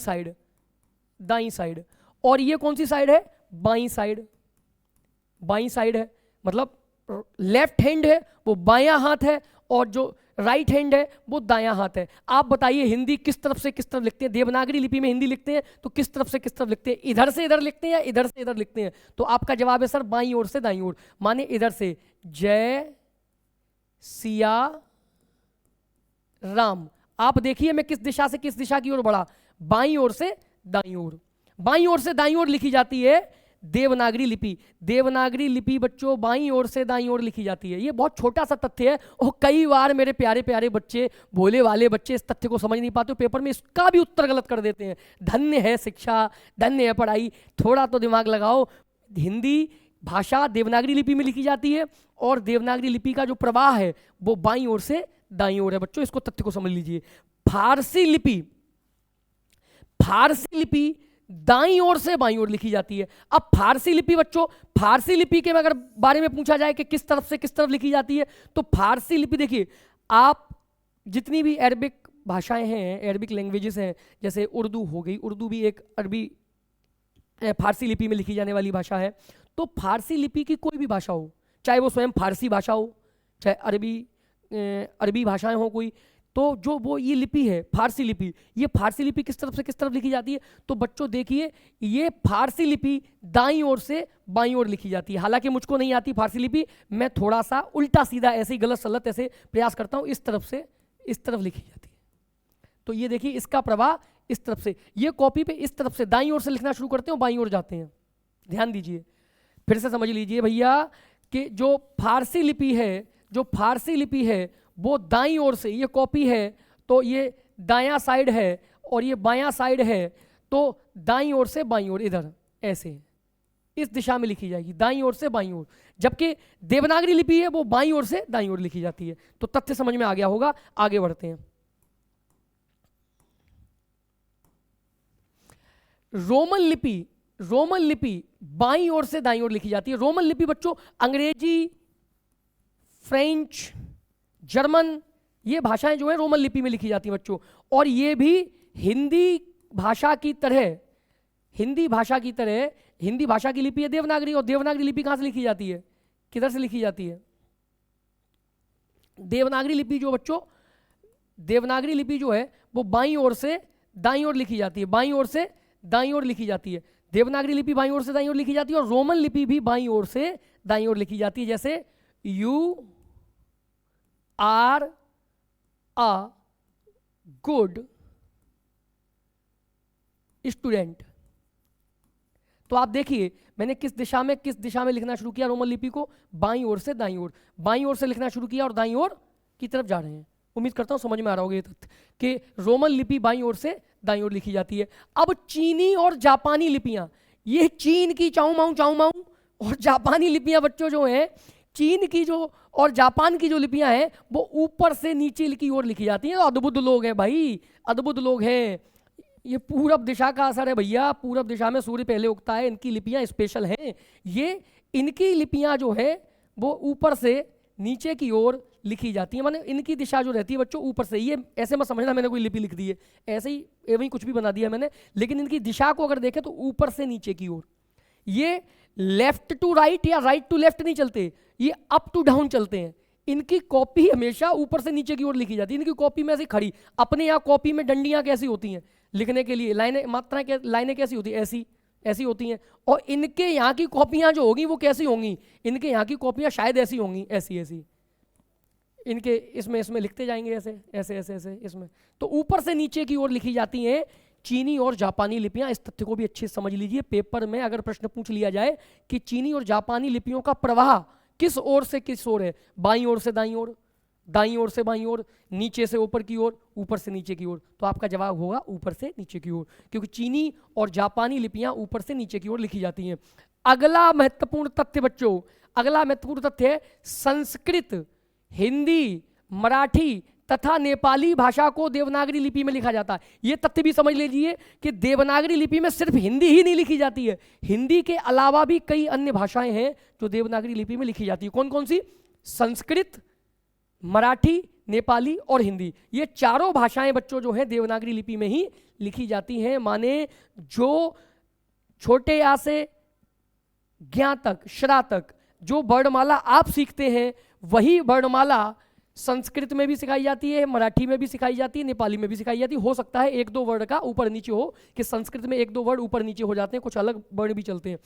साइड। और ये कौन सी साइड है? बाईं साइड है, मतलब लेफ्ट हैंड है वो बायां हाथ है, और जो राइट हैंड है वो दायां हाथ है। आप बताइए हिंदी किस तरफ से किस तरफ लिखते हैं? देवनागरी लिपि में हिंदी लिखते हैं तो किस तरफ से किस तरफ लिखते हैं? इधर से इधर लिखते हैं या इधर से इधर लिखते हैं? तो आपका जवाब है सर बाईं ओर से दाईं ओर, माने इधर से जय सिया राम। आप देखिए मैं किस दिशा से किस दिशा की ओर बढ़ा, बाईं ओर से दाईं ओर। बाईं ओर से दाईं ओर लिखी जाती है देवनागरी लिपि बच्चों, बाईं ओर से दाईं ओर लिखी जाती है। ये बहुत छोटा सा तथ्य है और कई बार मेरे प्यारे प्यारे बच्चे, भोले वाले बच्चे इस तथ्य को समझ नहीं पाते, पेपर में इसका भी उत्तर गलत कर देते हैं। धन्य है शिक्षा, धन्य है पढ़ाई, थोड़ा तो दिमाग लगाओ। हिंदी भाषा देवनागरी लिपि में लिखी जाती है और देवनागरी लिपि का जो प्रवाह है वो बाईं ओर से दाईं ओर है बच्चों, इसको तथ्य को समझ लीजिए। फारसी लिपि दाईं ओर से बाईं ओर लिखी जाती है। अब फारसी लिपि बच्चों, फारसी लिपि के अगर बारे में पूछा जाए कि किस तरफ से किस तरफ लिखी जाती है, तो फारसी लिपि देखिए, आप जितनी भी अरबिक भाषाएं हैं, अरबिक लैंग्वेजेस हैं, जैसे उर्दू हो गई, उर्दू भी एक अरबी फारसी लिपि में लिखी जाने वाली भाषा है। तो फारसी लिपि की कोई भी भाषा हो, चाहे वो स्वयं फारसी भाषा हो, चाहे अरबी भाषाएं हो कोई, तो जो वो ये लिपि है फारसी लिपि, ये फारसी लिपि किस तरफ से किस तरफ लिखी जाती है? तो बच्चों देखिए ये फारसी लिपि दाईं ओर से बाईं ओर लिखी जाती है। हालांकि मुझको नहीं आती फारसी लिपि, मैं थोड़ा सा उल्टा सीधा ऐसे ही गलत सलत ऐसे प्रयास करता हूँ, इस तरफ से इस तरफ लिखी जाती है। तो ये देखिए इसका प्रवाह इस तरफ से, ये कॉपी पे इस तरफ से दाईं ओर से लिखना शुरू करते हैं और बाईं ओर जाते हैं। ध्यान दीजिए, फिर से समझ लीजिए भैया कि जो फारसी लिपि है वो दाईं ओर से, ये कॉपी है तो ये दायां साइड है और ये बायां साइड है, तो दाईं ओर से बाईं ओर इधर ऐसे इस दिशा में लिखी जाएगी, दाईं ओर से बाईं ओर। जबकि देवनागरी लिपि है वो बाईं ओर से दाईं ओर लिखी जाती है। तो तथ्य समझ में आ गया होगा, आगे बढ़ते हैं। रोमन लिपि बाईं ओर से दाईं ओर लिखी जाती है। रोमन लिपि बच्चों अंग्रेजी, फ्रेंच, जर्मन, ये भाषाएं जो है रोमन लिपि में लिखी जाती है बच्चों। और ये भी हिंदी भाषा की तरह हिंदी भाषा की लिपि है देवनागरी। और देवनागरी लिपि कहां से लिखी जाती है? किधर से लिखी जाती है? देवनागरी लिपि जो बच्चों, देवनागरी लिपि जो है वो बाईं ओर से दाईं ओर लिखी जाती है, बाईं ओर से दाईं ओर लिखी जाती है। देवनागरी लिपि बाईं ओर से दाईं ओर लिखी जाती है और रोमन लिपि भी बाईं ओर से दाईं ओर लिखी जाती है। जैसे you are a good student. तो आप देखिए मैंने किस दिशा में लिखना शुरू किया रोमन लिपि को, बाईं ओर से दाईं ओर, बाईं ओर से लिखना शुरू किया और दाईं ओर की तरफ जा रहे हैं। उम्मीद करता हूं समझ में आ रहा होगा ये तथ्य कि रोमन लिपि बाईं ओर से दाईं ओर लिखी जाती है। अब चीनी और जापानी लिपियां, ये चीन की चाऊ माऊ और जापानी लिपियां बच्चों जो हैं, चीन की जो और जापान की जो लिपियां हैं वो ऊपर से नीचे की ओर लिखी जाती हैं। तो अद्भुत लोग हैं भाई, अद्भुत लोग हैं। ये पूरब दिशा का असर है भैया, पूरब दिशा में सूर्य पहले उगता है, इनकी लिपियां स्पेशल हैं। ये इनकी लिपियां जो है वो ऊपर से नीचे की ओर लिखी जाती है, माने इनकी दिशा जो रहती है बच्चों ऊपर से। ये ऐसे मत समझना मैंने कोई लिपि लिख दी है, ऐसे ही एवं कुछ भी बना दिया मैंने, लेकिन इनकी दिशा को अगर देखें तो ऊपर से नीचे की ओर। ये लेफ्ट टू राइट या राइट टू लेफ्ट नहीं चलते, ये अप टू डाउन चलते हैं। इनकी कॉपी हमेशा ऊपर से नीचे की ओर लिखी जाती है। इनकी कॉपी में ऐसी खड़ी, अपने यहाँ कॉपी में डंडियां कैसी होती हैं लिखने के लिए, लाइनें मात्राएं लाइनें कैसी होती है, ऐसी ऐसी होती हैं। और इनके यहाँ की कॉपियां जो होगी वो कैसी होंगी, इनके यहाँ की कॉपियां शायद ऐसी होंगी, ऐसी ऐसी इनके इसमें लिखते जाएंगे ऐसे ऐसे ऐसे ऐसे इसमें। तो ऊपर से नीचे की ओर लिखी जाती हैं चीनी और जापानी लिपियां। इस तथ्य को भी अच्छे से समझ लीजिए, पेपर में अगर प्रश्न पूछ लिया जाए कि चीनी और जापानी लिपियों का प्रवाह किस ओर से किस ओर है, बाईं ओर से दाईं ओर, दाईं ओर से बाईं ओर, नीचे से ऊपर की ओर, ऊपर से नीचे की ओर, तो आपका जवाब होगा ऊपर से नीचे की ओर, क्योंकि चीनी और जापानी लिपियां ऊपर से नीचे की ओर लिखी जाती हैं। अगला महत्वपूर्ण तथ्य बच्चों, अगला महत्वपूर्ण तथ्य है संस्कृत, हिंदी, मराठी तथा नेपाली भाषा को देवनागरी लिपि में लिखा जाता है। यह तथ्य भी समझ लीजिए कि देवनागरी लिपि में सिर्फ हिंदी ही नहीं लिखी जाती है, हिंदी के अलावा भी कई अन्य भाषाएं हैं जो देवनागरी लिपि में लिखी जाती है। कौन कौन सी? संस्कृत, मराठी, नेपाली और हिंदी। ये चारों भाषाएं बच्चों जो हैं देवनागरी लिपि में ही लिखी जाती हैं। माने जो छोटे आ से ज्ञा तक, श्रा तक जो वर्णमाला आप सीखते हैं वही वर्णमाला संस्कृत में भी सिखाई जाती है, मराठी में भी सिखाई जाती है, नेपाली में भी सिखाई जाती है। हो सकता है एक दो वर्ड का ऊपर नीचे हो, कि संस्कृत में एक दो वर्ड ऊपर नीचे हो जाते हैं, कुछ अलग वर्ड भी चलते हैं,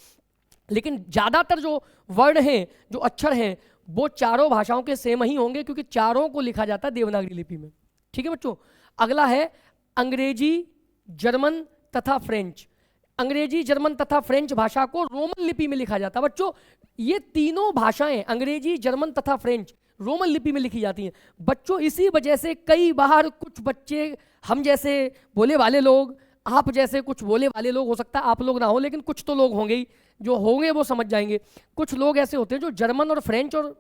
लेकिन ज़्यादातर जो वर्ड हैं, जो अक्षर हैं, वो चारों भाषाओं के सेम ही होंगे, क्योंकि चारों को लिखा जाता है देवनागरी लिपि में। ठीक है बच्चों। अगला है अंग्रेजी, जर्मन तथा फ्रेंच। अंग्रेजी, जर्मन तथा फ्रेंच भाषा को रोमन लिपि में लिखा जाता है। बच्चों ये तीनों भाषाएं अंग्रेजी, जर्मन तथा फ्रेंच रोमन लिपि में लिखी जाती हैं। बच्चों इसी वजह से कई बार कुछ बच्चे, हम जैसे बोले वाले लोग, आप जैसे कुछ बोले वाले लोग, हो सकता है आप लोग ना हो लेकिन कुछ तो लोग होंगे ही, जो होंगे वो समझ जाएंगे। कुछ लोग ऐसे होते हैं जो जर्मन और फ्रेंच और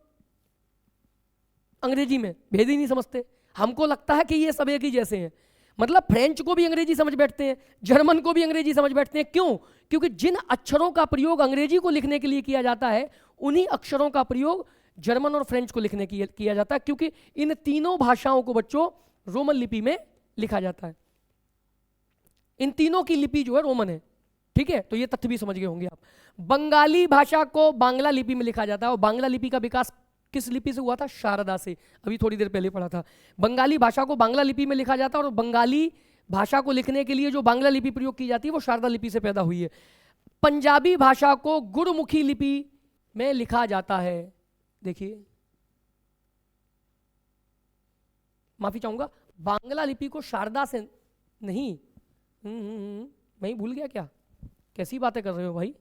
अंग्रेजी में भेद ही नहीं समझते। हमको लगता है कि ये सब एक ही जैसे हैं, मतलब फ्रेंच को भी अंग्रेजी समझ बैठते हैं, जर्मन को भी अंग्रेजी समझ बैठते हैं। क्यों? क्योंकि जिन अक्षरों का प्रयोग अंग्रेजी को लिखने के लिए किया जाता है उन्हीं अक्षरों का प्रयोग जर्मन और फ्रेंच को लिखने के लिए किया जाता है, क्योंकि इन तीनों भाषाओं को बच्चों रोमन लिपि में लिखा जाता है। इन तीनों की लिपि जो है रोमन है। ठीक है, तो ये तथ्य भी समझ गए होंगे आप। बंगाली भाषा को बांग्ला लिपि में लिखा जाता है, और बांग्ला लिपि का विकास किस लिपि से हुआ था? शारदा से। अभी थोड़ी देर पहले पढ़ा था। बंगाली भाषा को बांग्ला लिपि में लिखा जाता है, और बंगाली भाषा को लिखने के लिए जो बांग्ला लिपि प्रयोग की जाती है वो शारदा लिपि से पैदा हुई है। पंजाबी भाषा को गुरमुखी लिपि में लिखा जाता है। देखिए, माफी चाहूंगा, बांग्ला लिपि को शारदा से नहीं, मैं ही भूल गया क्या? कैसी बातें कर रहे हो भाई?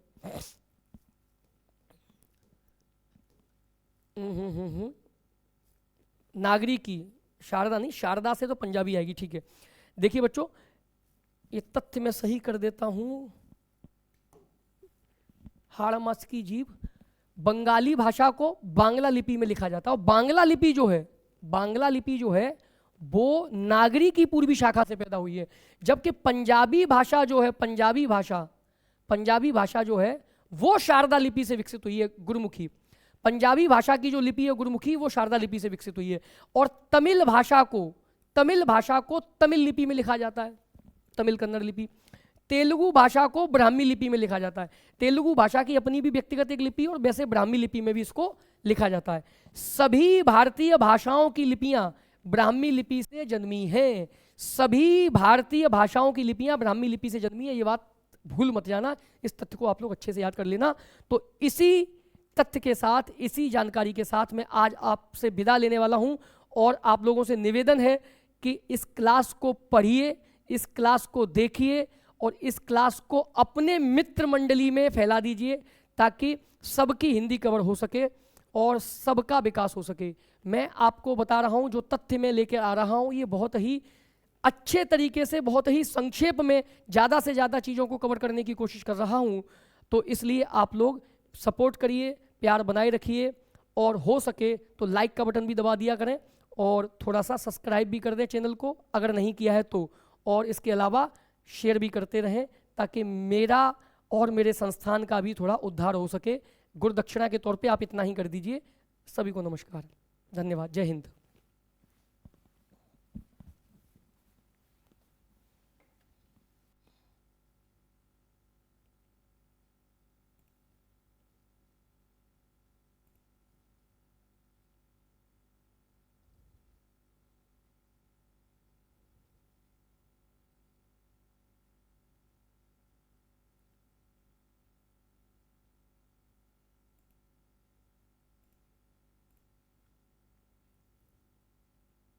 नागरी की, शारदा नहीं, शारदा से तो पंजाबी आएगी। ठीक है, देखिए बच्चों ये तथ्य मैं सही कर देता हूं। हाड़मास की जीभ, बंगाली भाषा को बांग्ला लिपि में लिखा जाता है, और बांग्ला लिपि जो है वो नागरी की पूर्वी शाखा से पैदा हुई है, जबकि पंजाबी भाषा जो है, पंजाबी भाषा जो है वो शारदा लिपि से विकसित हुई है, गुरमुखी। पंजाबी भाषा की जो लिपि है गुरमुखी, वो शारदा लिपि से विकसित हुई है। और तमिल भाषा को तमिल लिपि में लिखा जाता है, तमिल कन्नड़ लिपि। तेलुगु भाषा को ब्राह्मी लिपि में लिखा जाता है। तेलुगु भाषा की अपनी भी व्यक्तिगत एक लिपि, और वैसे ब्राह्मी लिपि में भी इसको लिखा जाता है। सभी भारतीय भाषाओं की लिपियां ब्राह्मी लिपि से जन्मी हैं। सभी भारतीय भाषाओं की लिपियां ब्राह्मी लिपि से जन्मी है, ये बात भूल मत जाना, इस तथ्य को आप लोग अच्छे से याद कर लेना। तो इसी तथ्य के साथ, इसी जानकारी के साथ मैं आज आपसे विदा लेने वाला हूं। और आप लोगों से निवेदन है कि इस क्लास को पढ़िए, इस क्लास को देखिए और इस क्लास को अपने मित्र मंडली में फैला दीजिए, ताकि सबकी हिंदी कवर हो सके और सबका विकास हो सके। मैं आपको बता रहा हूं, जो तथ्य मैं लेकर आ रहा हूं, ये बहुत ही अच्छे तरीके से, बहुत ही संक्षेप में ज़्यादा से ज़्यादा चीज़ों को कवर करने की कोशिश कर रहा हूं। तो इसलिए आप लोग सपोर्ट करिए, प्यार बनाए रखिए और हो सके तो लाइक का बटन भी दबा दिया करें और थोड़ा सा सब्सक्राइब भी कर दें चैनल को अगर नहीं किया है तो। और इसके अलावा शेयर भी करते रहें, ताकि मेरा और मेरे संस्थान का भी थोड़ा उद्धार हो सके। गुरु दक्षिणा के तौर पे आप इतना ही कर दीजिए। सभी को नमस्कार, धन्यवाद, जय हिंद।